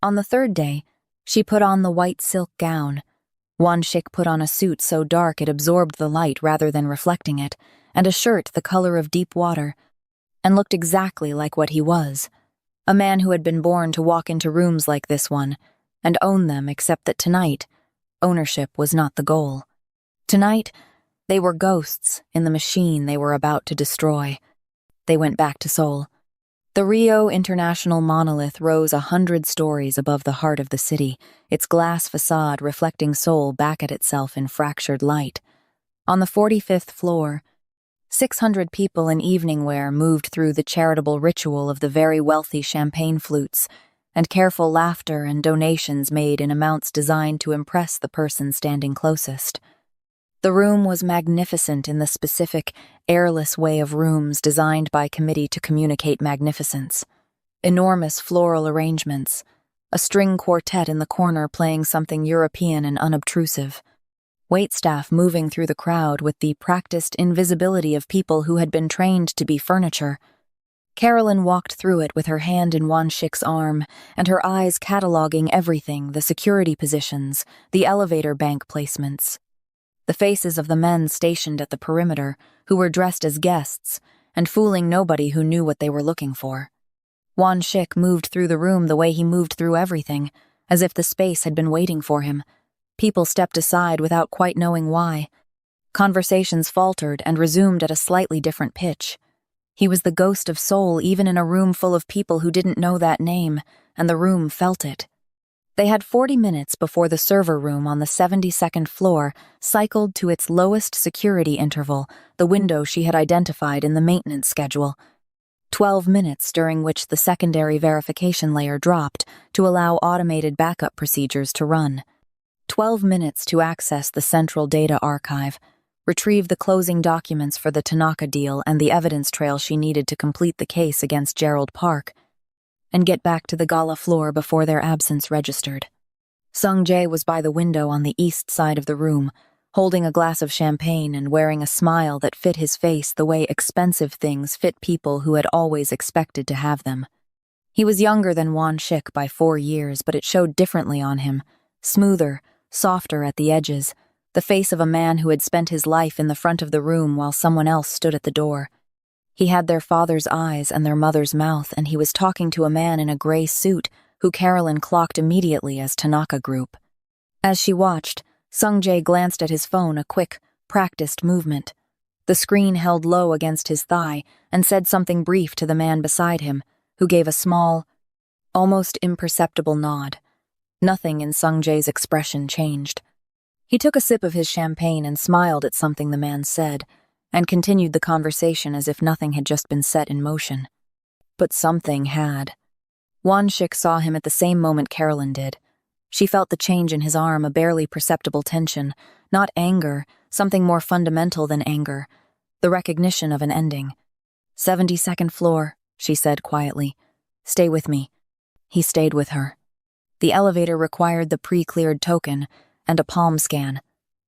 On the 3rd day, she put on the white silk gown. Won-Shik put on a suit so dark it absorbed the light rather than reflecting it, and a shirt the color of deep water, and looked exactly like what he was. A man who had been born to walk into rooms like this one, and own them, except that tonight, ownership was not the goal. Tonight, they were ghosts in the machine they were about to destroy. They went back to Seoul. The Ryeo International monolith rose 100 stories above the heart of the city, its glass facade reflecting Seoul back at itself in fractured light. On the 45th floor, 600 people in evening wear moved through the charitable ritual of the very wealthy champagne flutes, and careful laughter and donations made in amounts designed to impress the person standing closest. The room was magnificent in the specific, airless way of rooms designed by committee to communicate magnificence. Enormous floral arrangements, a string quartet in the corner playing something European and unobtrusive, waitstaff moving through the crowd with the practiced invisibility of people who had been trained to be furniture. Carolyn walked through it with her hand in Won-Shik's arm, and her eyes cataloging everything, the security positions, the elevator bank placements. The faces of the men stationed at the perimeter, who were dressed as guests, and fooling nobody who knew what they were looking for. Won-Shik moved through the room the way he moved through everything, as if the space had been waiting for him. People stepped aside without quite knowing why. Conversations faltered and resumed at a slightly different pitch. He was the Ghost of Seoul even in a room full of people who didn't know that name, and the room felt it. They had 40 minutes before the server room on the 72nd floor cycled to its lowest security interval, the window she had identified in the maintenance schedule. 12 minutes during which the secondary verification layer dropped to allow automated backup procedures to run. 12 minutes to access the central data archive, retrieve the closing documents for the Tanaka deal and the evidence trail she needed to complete the case against Gerald Park, and get back to the gala floor before their absence registered. Sung-jae was by the window on the east side of the room, holding a glass of champagne and wearing a smile that fit his face the way expensive things fit people who had always expected to have them. He was younger than Won-Shik by 4 years, but it showed differently on him, smoother, softer at the edges, the face of a man who had spent his life in the front of the room while someone else stood at the door. He had their father's eyes and their mother's mouth, and he was talking to a man in a gray suit who Carolyn clocked immediately as Tanaka Group. As she watched, Sung-jae glanced at his phone, a quick, practiced movement. The screen held low against his thigh and said something brief to the man beside him, who gave a small, almost imperceptible nod. Nothing in Sung-jae's expression changed. He took a sip of his champagne and smiled at something the man said, and continued the conversation as if nothing had just been set in motion. But something had. Won-Shik saw him at the same moment Carolyn did. She felt the change in his arm, a barely perceptible tension, not anger, something more fundamental than anger, the recognition of an ending. 72nd floor, she said quietly. Stay with me. He stayed with her. The elevator required the pre-cleared token and a palm scan.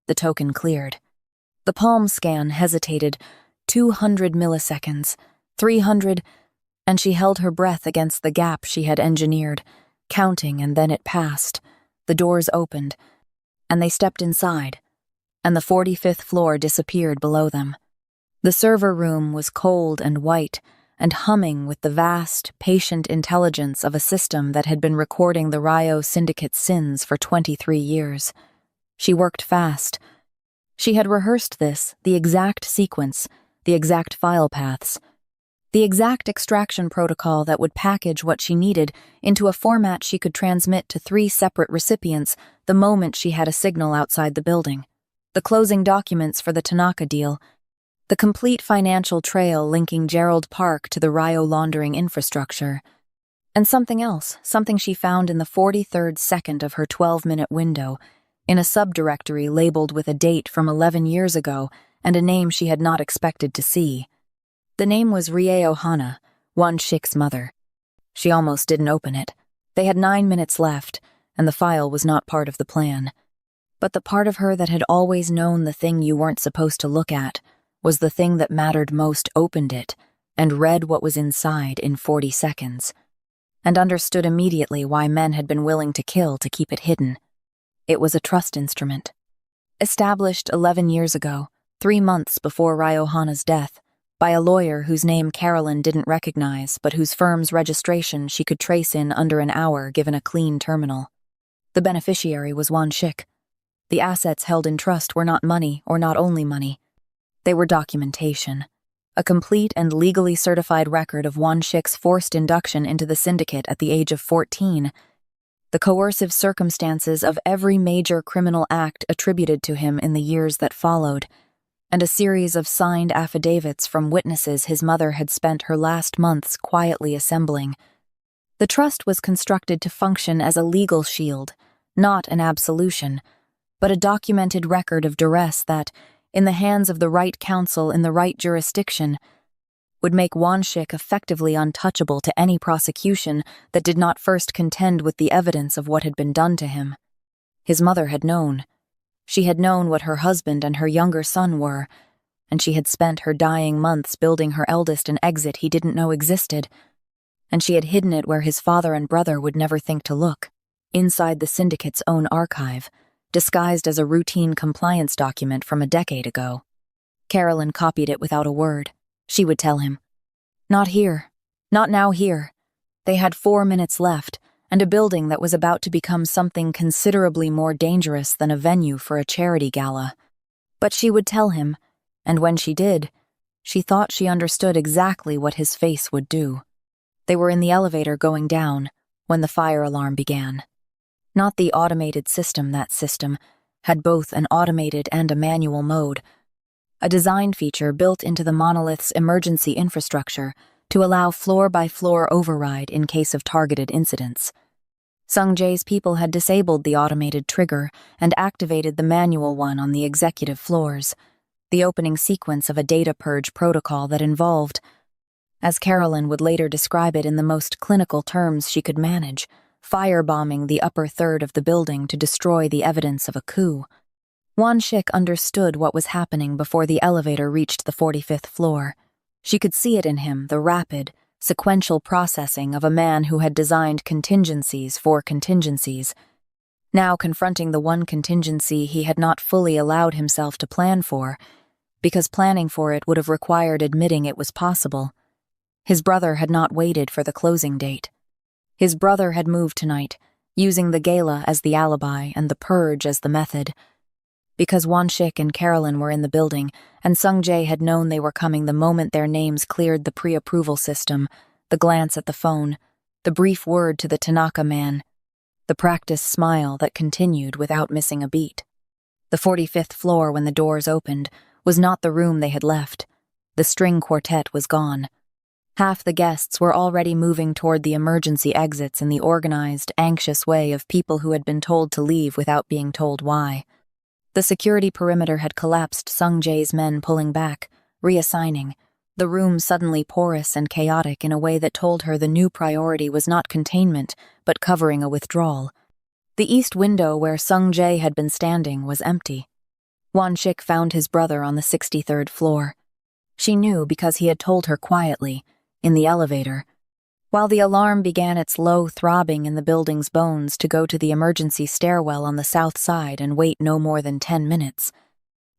The token cleared. The palm scan hesitated 200 milliseconds, 300, and she held her breath against the gap she had engineered, counting, and then it passed. The doors opened, and they stepped inside, and the 45th floor disappeared below them. The server room was cold and white, and humming with the vast, patient intelligence of a system that had been recording the Ryeo syndicate's sins for 23 years. She worked fast. She had rehearsed this, the exact sequence, the exact file paths, the exact extraction protocol that would package what she needed into a format she could transmit to 3 separate recipients the moment she had a signal outside the building. The closing documents for the Tanaka deal, the complete financial trail linking Gerald Park to the Ryeo laundering infrastructure, And something else, something she found in the 43rd second of her 12-minute window, in a subdirectory labeled with a date from 11 years ago and a name she had not expected to see. The name was Ryeo Won-Shik's mother. She almost didn't open it. They had 9 minutes left, and the file was not part of the plan. But the part of her that had always known the thing you weren't supposed to look at was the thing that mattered most opened it and read what was inside in 40 seconds. And understood immediately why men had been willing to kill to keep it hidden. It was a trust instrument. Established 11 years ago, 3 months before Ryo's death, by a lawyer whose name Carolyn didn't recognize but whose firm's registration she could trace in under an hour given a clean terminal. The beneficiary was Won-Shik. The assets held in trust were not money or not only money. They were documentation. A complete and legally certified record of Won-Shik's forced induction into the syndicate at the age of 14, the coercive circumstances of every major criminal act attributed to him in the years that followed, and a series of signed affidavits from witnesses his mother had spent her last months quietly assembling. The trust was constructed to function as a legal shield, not an absolution, but a documented record of duress that, in the hands of the right counsel in the right jurisdiction, would make Won-Shik effectively untouchable to any prosecution that did not first contend with the evidence of what had been done to him. His mother had known. She had known what her husband and her younger son were, and she had spent her dying months building her eldest an exit he didn't know existed, and she had hidden it where his father and brother would never think to look, inside the syndicate's own archive, disguised as a routine compliance document from a decade ago. Carolyn copied it without a word. She would tell him. Not here. Not now here. They had 4 minutes left, and a building that was about to become something considerably more dangerous than a venue for a charity gala. But she would tell him, and when she did, she thought she understood exactly what his face would do. They were in the elevator going down when the fire alarm began. Not the automated system, that system had both an automated and a manual mode, a design feature built into the monolith's emergency infrastructure to allow floor-by-floor override in case of targeted incidents. Sung Jae's people had disabled the automated trigger and activated the manual one on the executive floors, the opening sequence of a data purge protocol that involved, as Carolyn would later describe it in the most clinical terms she could manage, firebombing the upper third of the building to destroy the evidence of a coup. Won-Shik understood what was happening before the elevator reached the 45th floor. She could see it in him, the rapid, sequential processing of a man who had designed contingencies for contingencies, now confronting the one contingency he had not fully allowed himself to plan for, because planning for it would have required admitting it was possible. His brother had not waited for the closing date. His brother had moved tonight, using the gala as the alibi and the purge as the method. Because Won-Shik and Carolyn were in the building, and Sung Jae had known they were coming the moment their names cleared the pre-approval system, the glance at the phone, the brief word to the Tanaka man, the practiced smile that continued without missing a beat. The 45th floor, when the doors opened, was not the room they had left. The string quartet was gone. Half the guests were already moving toward the emergency exits in the organized, anxious way of people who had been told to leave without being told why. The security perimeter had collapsed, Sung Jae's men pulling back, reassigning, the room suddenly porous and chaotic in a way that told her the new priority was not containment, but covering a withdrawal. The east window where Sung Jae had been standing was empty. Won-Shik found his brother on the 63rd floor. She knew because he had told her quietly, in the elevator, while the alarm began its low throbbing in the building's bones, to go to the emergency stairwell on the south side and wait no more than 10 minutes.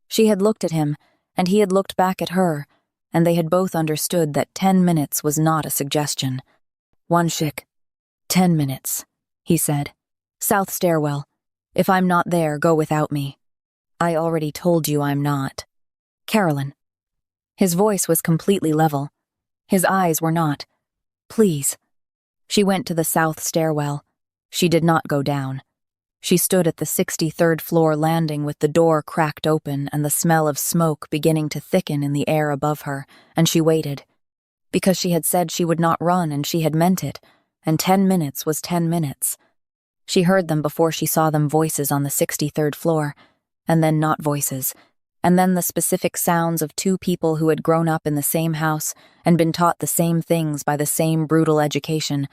She had looked at him, and he had looked back at her, and they had both understood that 10 minutes was not a suggestion. Won-Shik, 10 minutes, he said. South stairwell. If I'm not there, go without me. I already told you I'm not. Carolyn. His voice was completely level. His eyes were not. Please. She went to the south stairwell. She did not go down. She stood at the 63rd floor landing with the door cracked open and the smell of smoke beginning to thicken in the air above her, and she waited. Because she had said she would not run, and she had meant it, and 10 minutes was 10 minutes. She heard them before she saw them, voices on the 63rd floor, and then not voices, and then the specific sounds of two people who had grown up in the same house and been taught the same things by the same brutal education,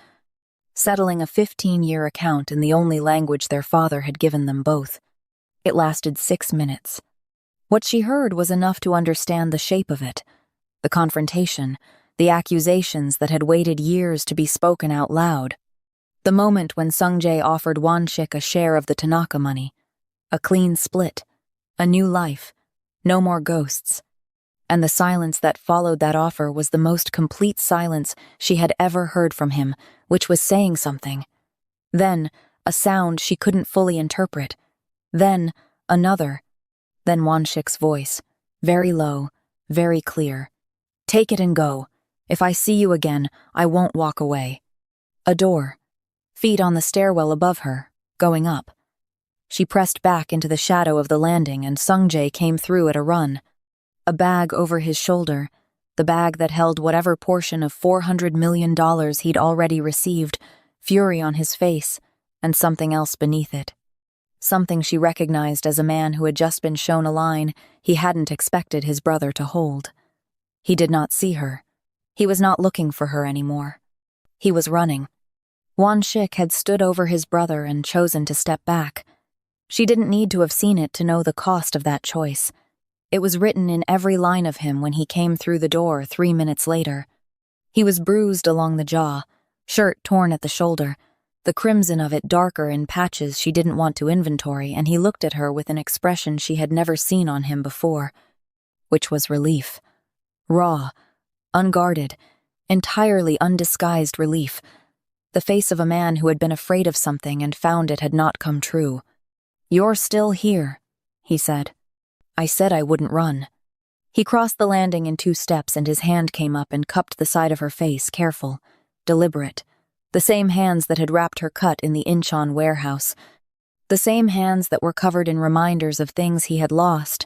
settling a 15-year account in the only language their father had given them both. It lasted 6 minutes. What she heard was enough to understand the shape of it, the confrontation, the accusations that had waited years to be spoken out loud. The moment when Sung-jae offered Won-Shik a share of the Tanaka money, a clean split, a new life, no more ghosts. And the silence that followed that offer was the most complete silence she had ever heard from him, which was saying something. Then, a sound she couldn't fully interpret. Then, another. Then Won-Shik's voice, very low, very clear. "Take it and go. If I see you again, I won't walk away." A door. Feet on the stairwell above her, going up. She pressed back into the shadow of the landing and Sung-jae came through at a run. A bag over his shoulder, the bag that held whatever portion of $400 million he'd already received, fury on his face, and something else beneath it. Something she recognized as a man who had just been shown a line he hadn't expected his brother to hold. He did not see her. He was not looking for her anymore. He was running. Won-Shik had stood over his brother and chosen to step back. She didn't need to have seen it to know the cost of that choice. It was written in every line of him when he came through the door 3 minutes later. He was bruised along the jaw, shirt torn at the shoulder, the crimson of it darker in patches she didn't want to inventory, and he looked at her with an expression she had never seen on him before, which was relief. Raw, unguarded, entirely undisguised relief. The face of a man who had been afraid of something and found it had not come true. "You're still here," he said. "I said I wouldn't run." He crossed the landing in 2 steps and his hand came up and cupped the side of her face, careful, deliberate. The same hands that had wrapped her cut in the Incheon warehouse. The same hands that were covered in reminders of things he had lost,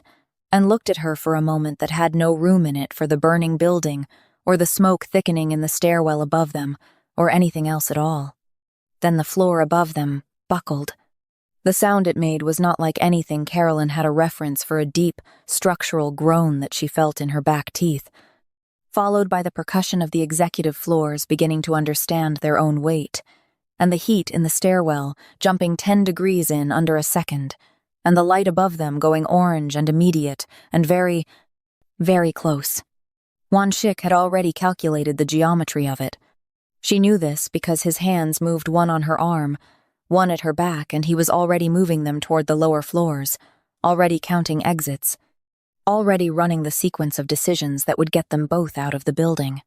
and looked at her for a moment that had no room in it for the burning building or the smoke thickening in the stairwell above them, or anything else at all. Then the floor above them buckled. The sound it made was not like anything Carolyn had a reference for, a deep, structural groan that she felt in her back teeth, followed by the percussion of the executive floors beginning to understand their own weight, and the heat in the stairwell jumping 10 degrees in under a second, and the light above them going orange and immediate and very, very close. Won-Shik had already calculated the geometry of it. She knew this because his hands moved, one on her arm, one at her back, and he was already moving them toward the lower floors, already counting exits, already running the sequence of decisions that would get them both out of the building.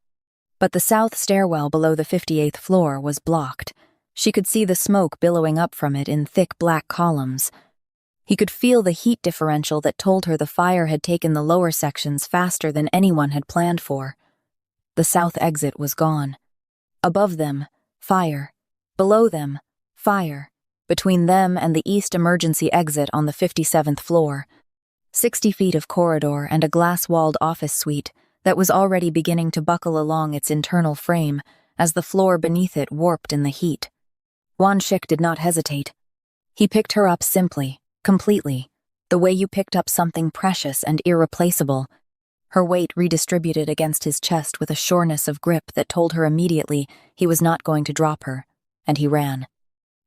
But the south stairwell below the 58th floor was blocked. She could see the smoke billowing up from it in thick black columns. He could feel the heat differential that told her the fire had taken the lower sections faster than anyone had planned for. The south exit was gone. Above them, fire. Below them, fire. Between them and the east emergency exit on the 57th floor, 60 feet of corridor and a glass-walled office suite that was already beginning to buckle along its internal frame as the floor beneath it warped in the heat. Won-Shik did not hesitate. He picked her up simply, completely, the way you picked up something precious and irreplaceable. Her weight redistributed against his chest with a sureness of grip that told her immediately he was not going to drop her, and he ran.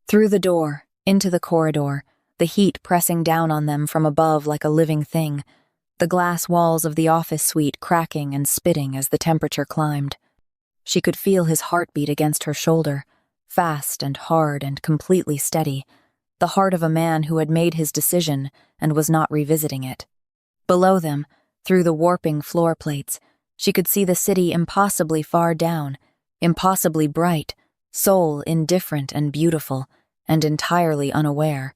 Through the door, into the corridor, the heat pressing down on them from above like a living thing, the glass walls of the office suite cracking and spitting as the temperature climbed. She could feel his heartbeat against her shoulder, fast and hard and completely steady, the heart of a man who had made his decision and was not revisiting it. Below them, through the warping floor plates, she could see the city impossibly far down, impossibly bright, Seoul indifferent and beautiful, and entirely unaware.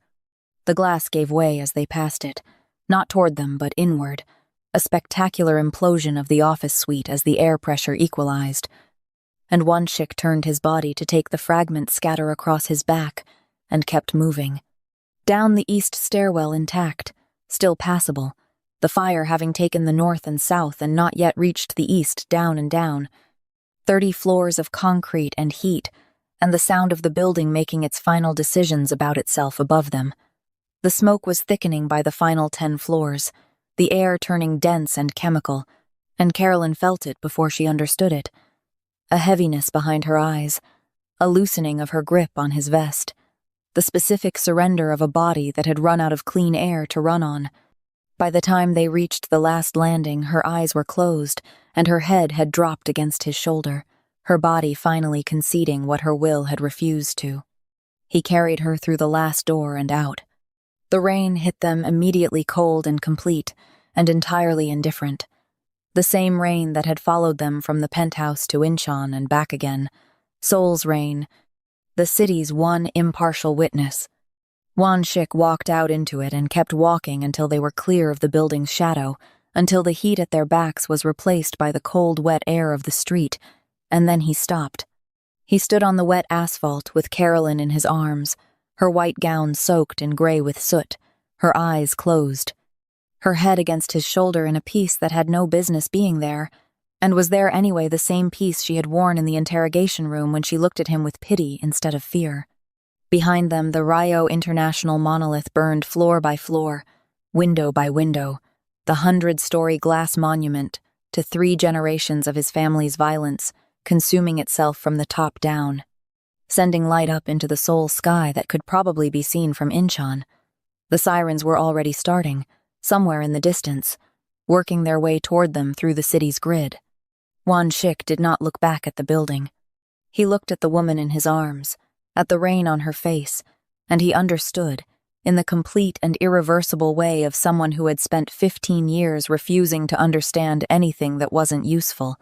The glass gave way as they passed it, not toward them but inward, a spectacular implosion of the office suite as the air pressure equalized. And Won-Shik turned his body to take the fragments scatter across his back, and kept moving. Down the east stairwell intact, still passable, the fire having taken the north and south and not yet reached the east, down and down. 30 floors of concrete and heat, and the sound of the building making its final decisions about itself above them. The smoke was thickening by the final 10 floors, the air turning dense and chemical, and Carolyn felt it before she understood it. A heaviness behind her eyes, a loosening of her grip on his vest, the specific surrender of a body that had run out of clean air to run on. By the time they reached the last landing, her eyes were closed, and her head had dropped against his shoulder, her body finally conceding what her will had refused to. He carried her through the last door and out. The rain hit them immediately cold and complete, and entirely indifferent. The same rain that had followed them from the penthouse to Incheon and back again. Seoul's rain, the city's one impartial witness. Won-Shik walked out into it and kept walking until they were clear of the building's shadow, until the heat at their backs was replaced by the cold, wet air of the street, and then he stopped. He stood on the wet asphalt with Carolyn in his arms, her white gown soaked in gray with soot, her eyes closed, her head against his shoulder in a piece that had no business being there, and was there anyway, the same piece she had worn in the interrogation room when she looked at him with pity instead of fear. Behind them, the Ryeo International monolith burned floor by floor, window by window, the 100-story glass monument to 3 generations of his family's violence, consuming itself from the top down, sending light up into the Seoul sky that could probably be seen from Incheon. The sirens were already starting, somewhere in the distance, working their way toward them through the city's grid. Won-Shik did not look back at the building. He looked at the woman in his arms, at the rain on her face, and he understood, in the complete and irreversible way of someone who had spent 15 years refusing to understand anything that wasn't useful,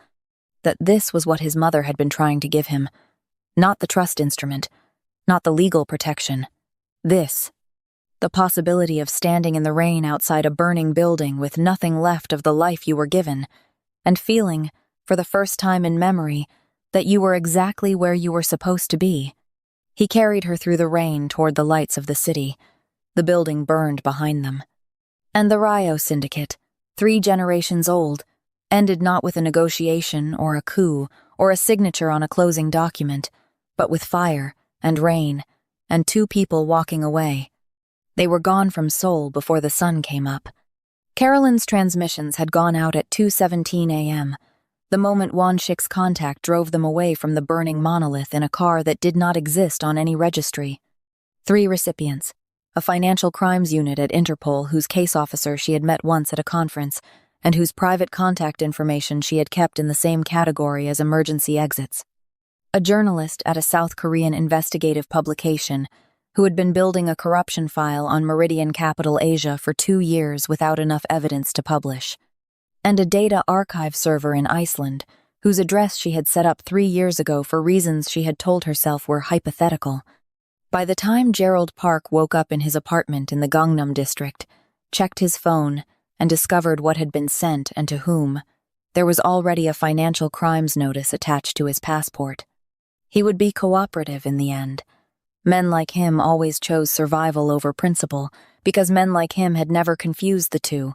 that this was what his mother had been trying to give him. Not the trust instrument, not the legal protection. This, the possibility of standing in the rain outside a burning building with nothing left of the life you were given, and feeling, for the first time in memory, that you were exactly where you were supposed to be. He carried her through the rain toward the lights of the city. The building burned behind them. And the Ryeo syndicate, 3 generations old, ended not with a negotiation or a coup or a signature on a closing document, but with fire and rain and 2 people walking away. They were gone from Seoul before the sun came up. Carolyn's transmissions had gone out at 2:17 a.m., the moment Won-Shik's contact drove them away from the burning monolith in a car that did not exist on any registry. 3 recipients, a financial crimes unit at Interpol whose case officer she had met once at a conference, and whose private contact information she had kept in the same category as emergency exits. A journalist at a South Korean investigative publication who had been building a corruption file on Meridian Capital Asia for 2 years without enough evidence to publish. And a data archive server in Iceland, whose address she had set up 3 years ago for reasons she had told herself were hypothetical. By the time Gerald Park woke up in his apartment in the Gangnam district, checked his phone, and discovered what had been sent and to whom, there was already a financial crimes notice attached to his passport. He would be cooperative in the end. Men like him always chose survival over principle, because men like him had never confused the two.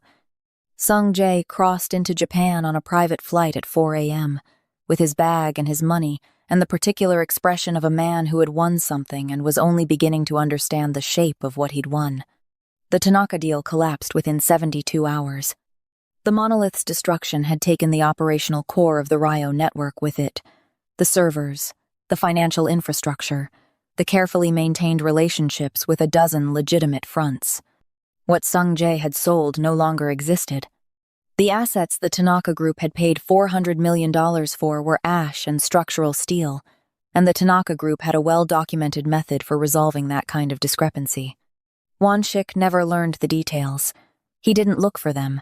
Sung Jae crossed into Japan on a private flight at 4 a.m., with his bag and his money and the particular expression of a man who had won something and was only beginning to understand the shape of what he'd won. The Tanaka deal collapsed within 72 hours. The monolith's destruction had taken the operational core of the Ryeo network with it. The servers, the financial infrastructure, the carefully maintained relationships with a dozen legitimate fronts. What Sung Jae had sold no longer existed. The assets the Tanaka Group had paid $400 million for were ash and structural steel, and the Tanaka Group had a well-documented method for resolving that kind of discrepancy. Won-Shik never learned the details. He didn't look for them.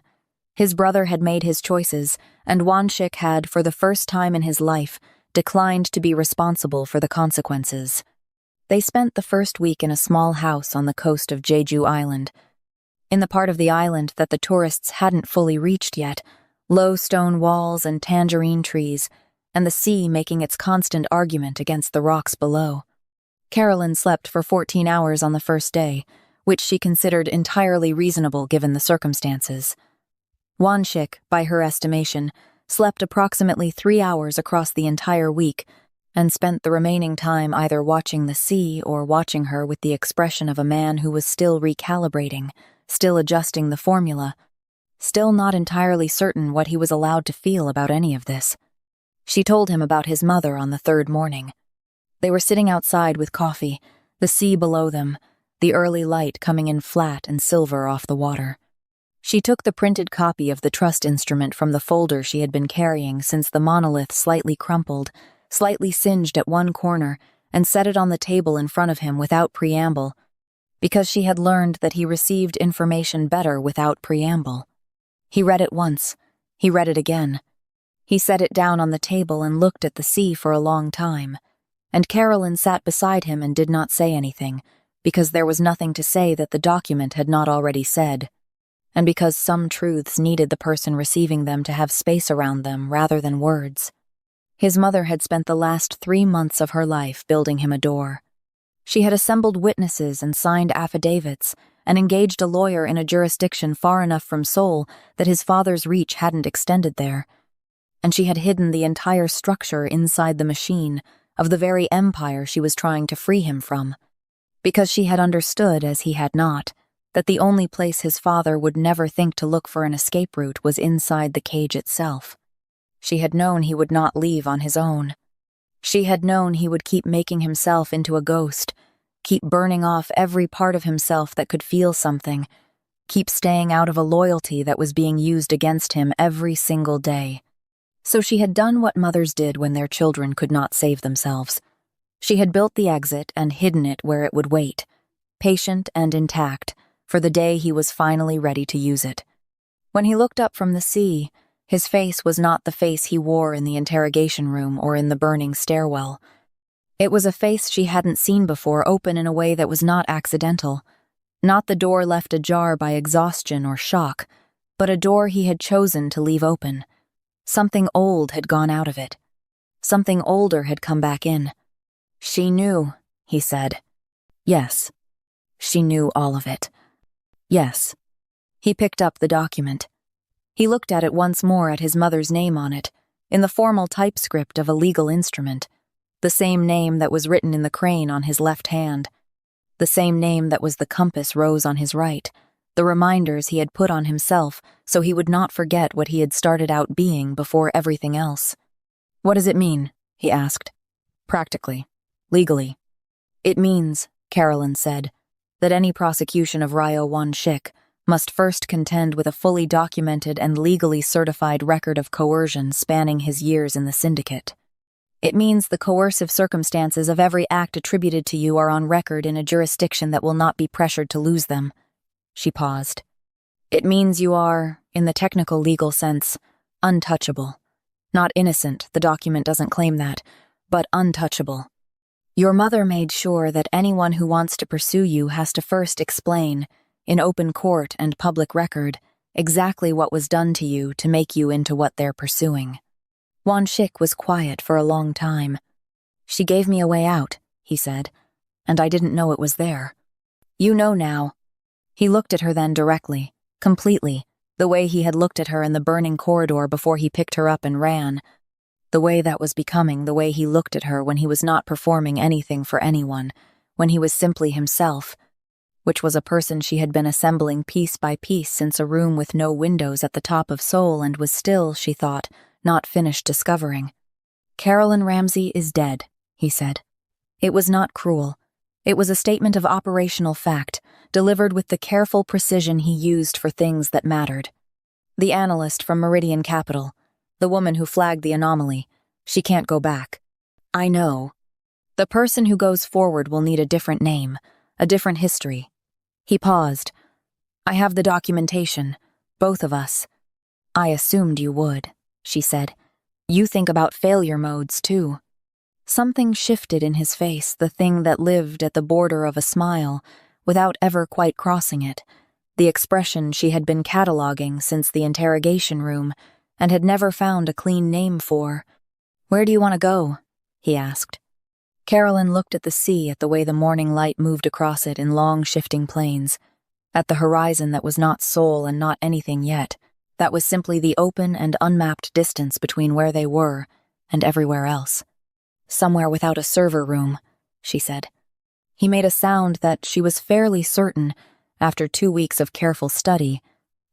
His brother had made his choices, and Won-Shik had, for the first time in his life, declined to be responsible for the consequences. They spent the first week in a small house on the coast of Jeju Island, in the part of the island that the tourists hadn't fully reached yet, low stone walls and tangerine trees, and the sea making its constant argument against the rocks below. Carolyn slept for 14 hours on the first day, which she considered entirely reasonable given the circumstances. Won-Shik, by her estimation, slept approximately 3 hours across the entire week, and spent the remaining time either watching the sea or watching her with the expression of a man who was still recalibrating, still adjusting the formula, still not entirely certain what he was allowed to feel about any of this. She told him about his mother on the third morning. They were sitting outside with coffee, the sea below them, the early light coming in flat and silver off the water. She took the printed copy of the trust instrument from the folder she had been carrying since the monolith slightly crumpled, slightly singed at one corner, and set it on the table in front of him without preamble, because she had learned that he received information better without preamble. He read it once. He read it again. He set it down on the table and looked at the sea for a long time, and Carolyn sat beside him and did not say anything, because there was nothing to say that the document had not already said, and because some truths needed the person receiving them to have space around them rather than words. His mother had spent the last 3 months of her life building him a door. She had assembled witnesses and signed affidavits and engaged a lawyer in a jurisdiction far enough from Seoul that his father's reach hadn't extended there. And she had hidden the entire structure inside the machine of the very empire she was trying to free him from, because she had understood, as he had not, that the only place his father would never think to look for an escape route was inside the cage itself. She had known he would not leave on his own. She had known he would keep making himself into a ghost, keep burning off every part of himself that could feel something, keep staying out of a loyalty that was being used against him every single day. So she had done what mothers did when their children could not save themselves. She had built the exit and hidden it where it would wait, patient and intact, for the day he was finally ready to use it. When he looked up from the sea, his face was not the face he wore in the interrogation room or in the burning stairwell. It was a face she hadn't seen before open in a way that was not accidental, not the door left ajar by exhaustion or shock, but a door he had chosen to leave open. Something old had gone out of it. Something older had come back in. She knew, he said. Yes. She knew all of it. Yes. He picked up the document. He looked at it once more at his mother's name on it, in the formal typescript of a legal instrument, the same name that was written in the crane on his left hand, the same name that was the compass rose on his right, the reminders he had put on himself so he would not forget what he had started out being before everything else. What does it mean? He asked. Practically. Legally. It means, Carolyn said, that any prosecution of Ryeo Won-Shik must first contend with a fully documented and legally certified record of coercion spanning his years in the syndicate. It means the coercive circumstances of every act attributed to you are on record in a jurisdiction that will not be pressured to lose them. She paused. It means you are, in the technical legal sense, untouchable. Not innocent, the document doesn't claim that, but untouchable. Your mother made sure that anyone who wants to pursue you has to first explain, in open court and public record, exactly what was done to you to make you into what they're pursuing. Won-Shik was quiet for a long time. She gave me a way out, he said, and I didn't know it was there. You know now. He looked at her then directly, completely, the way he had looked at her in the burning corridor before he picked her up and ran. The way that was becoming the way he looked at her when he was not performing anything for anyone, when he was simply himself, which was a person she had been assembling piece by piece since a room with no windows at the top of Seoul and was still, she thought, not finished discovering. Carolyn Ramsey is dead, he said. It was not cruel. It was a statement of operational fact, delivered with the careful precision he used for things that mattered. The analyst from Meridian Capital, the woman who flagged the anomaly, she can't go back. I know. The person who goes forward will need a different name, a different history. He paused. I have the documentation, both of us. I assumed you would, she said. You think about failure modes, too. Something shifted in his face, the thing that lived at the border of a smile, without ever quite crossing it, the expression she had been cataloging since the interrogation room, and had never found a clean name for. Where do you want to go? He asked. Carolyn looked at the sea, at the way the morning light moved across it in long shifting planes, at the horizon that was not Seoul and not anything yet, that was simply the open and unmapped distance between where they were and everywhere else. Somewhere without a server room, she said. He made a sound that she was fairly certain, after 2 weeks of careful study,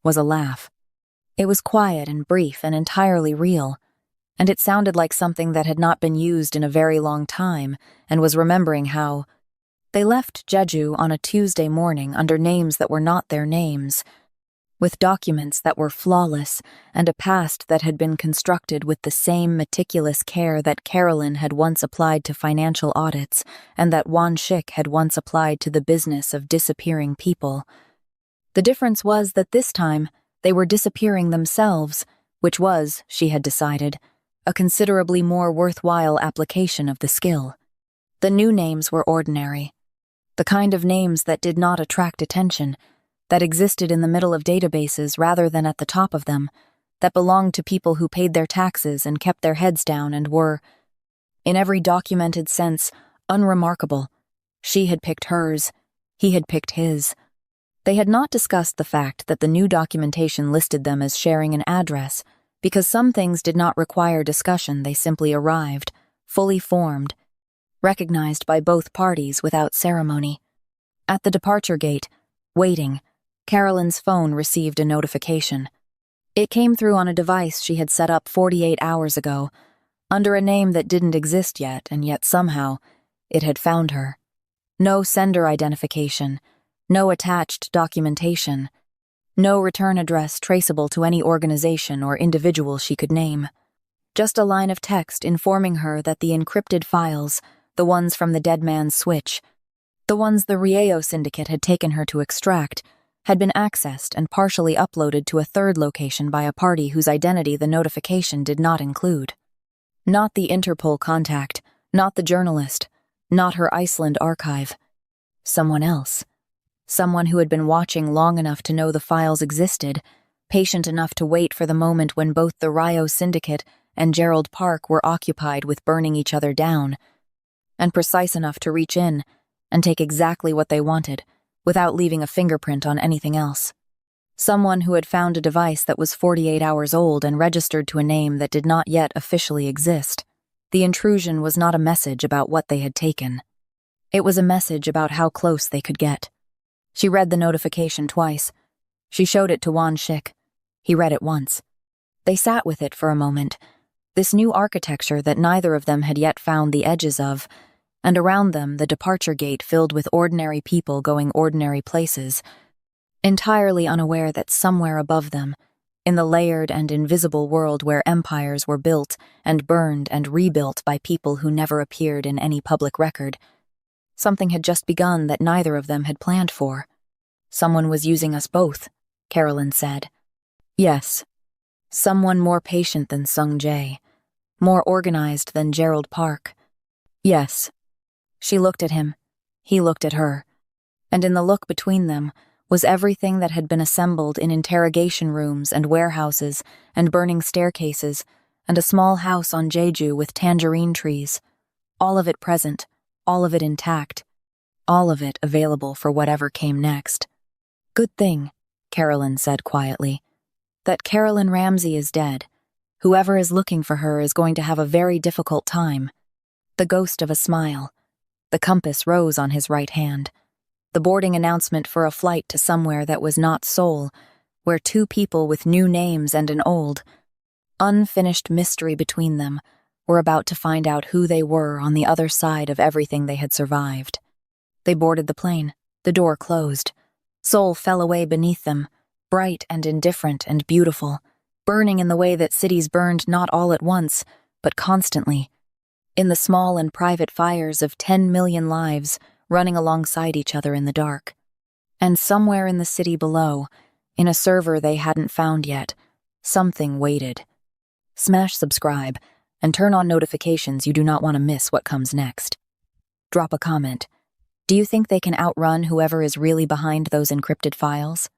was a laugh. It was quiet and brief and entirely real, and it sounded like something that had not been used in a very long time and was remembering how they left Jeju on a Tuesday morning under names that were not their names, with documents that were flawless and a past that had been constructed with the same meticulous care that Carolyn had once applied to financial audits and that Won-Shik had once applied to the business of disappearing people. The difference was that this time they were disappearing themselves, which was, she had decided, a considerably more worthwhile application of the skill. The new names were ordinary, the kind of names that did not attract attention, that existed in the middle of databases rather than at the top of them, that belonged to people who paid their taxes and kept their heads down and were, in every documented sense, unremarkable. She had picked hers, he had picked his. They had not discussed the fact that the new documentation listed them as sharing an address, because some things did not require discussion. They simply arrived, fully formed, recognized by both parties without ceremony. At the departure gate, waiting, Carolyn's phone received a notification. It came through on a device she had set up 48 hours ago, under a name that didn't exist yet, and yet somehow it had found her. No sender identification, no attached documentation, no return address traceable to any organization or individual she could name. Just a line of text informing her that the encrypted files, the ones from the dead man's switch, the ones the Ryeo syndicate had taken her to extract, had been accessed and partially uploaded to a third location by a party whose identity the notification did not include. Not the Interpol contact, not the journalist, not her Iceland archive. Someone else. Someone who had been watching long enough to know the files existed, patient enough to wait for the moment when both the Ryeo syndicate and Gerald Park were occupied with burning each other down, and precise enough to reach in and take exactly what they wanted, without leaving a fingerprint on anything else. Someone who had found a device that was 48 hours old and registered to a name that did not yet officially exist. The intrusion was not a message about what they had taken. It was a message about how close they could get. She read the notification twice. She showed it to Won-Shik. He read it once. They sat with it for a moment, this new architecture that neither of them had yet found the edges of, and around them the departure gate filled with ordinary people going ordinary places, entirely unaware that somewhere above them, in the layered and invisible world where empires were built and burned and rebuilt by people who never appeared in any public record, something had just begun that neither of them had planned for. Someone was using us both, Carolyn said. Yes. Someone more patient than Sung Jae, more organized than Gerald Park. Yes. She looked at him. He looked at her. And in the look between them was everything that had been assembled in interrogation rooms and warehouses and burning staircases and a small house on Jeju with tangerine trees. All of it present, all of it intact, all of it available for whatever came next. Good thing, Carolyn said quietly, that Carolyn Ramsey is dead. Whoever is looking for her is going to have a very difficult time. The ghost of a smile. The compass rose on his right hand. The boarding announcement for a flight to somewhere that was not Seoul, where two people with new names and an old, unfinished mystery between them were about to find out who they were on the other side of everything they had survived. They boarded the plane. The door closed. Seoul fell away beneath them, bright and indifferent and beautiful, burning in the way that cities burned not all at once, but constantly, in the small and private fires of 10 million lives running alongside each other in the dark. And somewhere in the city below, in a server they hadn't found yet, something waited. Smash subscribe and turn on notifications. You do not want to miss what comes next. Drop a comment. Do you think they can outrun whoever is really behind those encrypted files?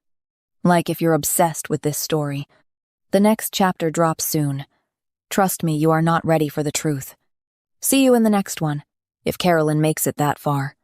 Like if you're obsessed with this story. The next chapter drops soon. Trust me, you are not ready for the truth. See you in the next one, if Carolyn makes it that far.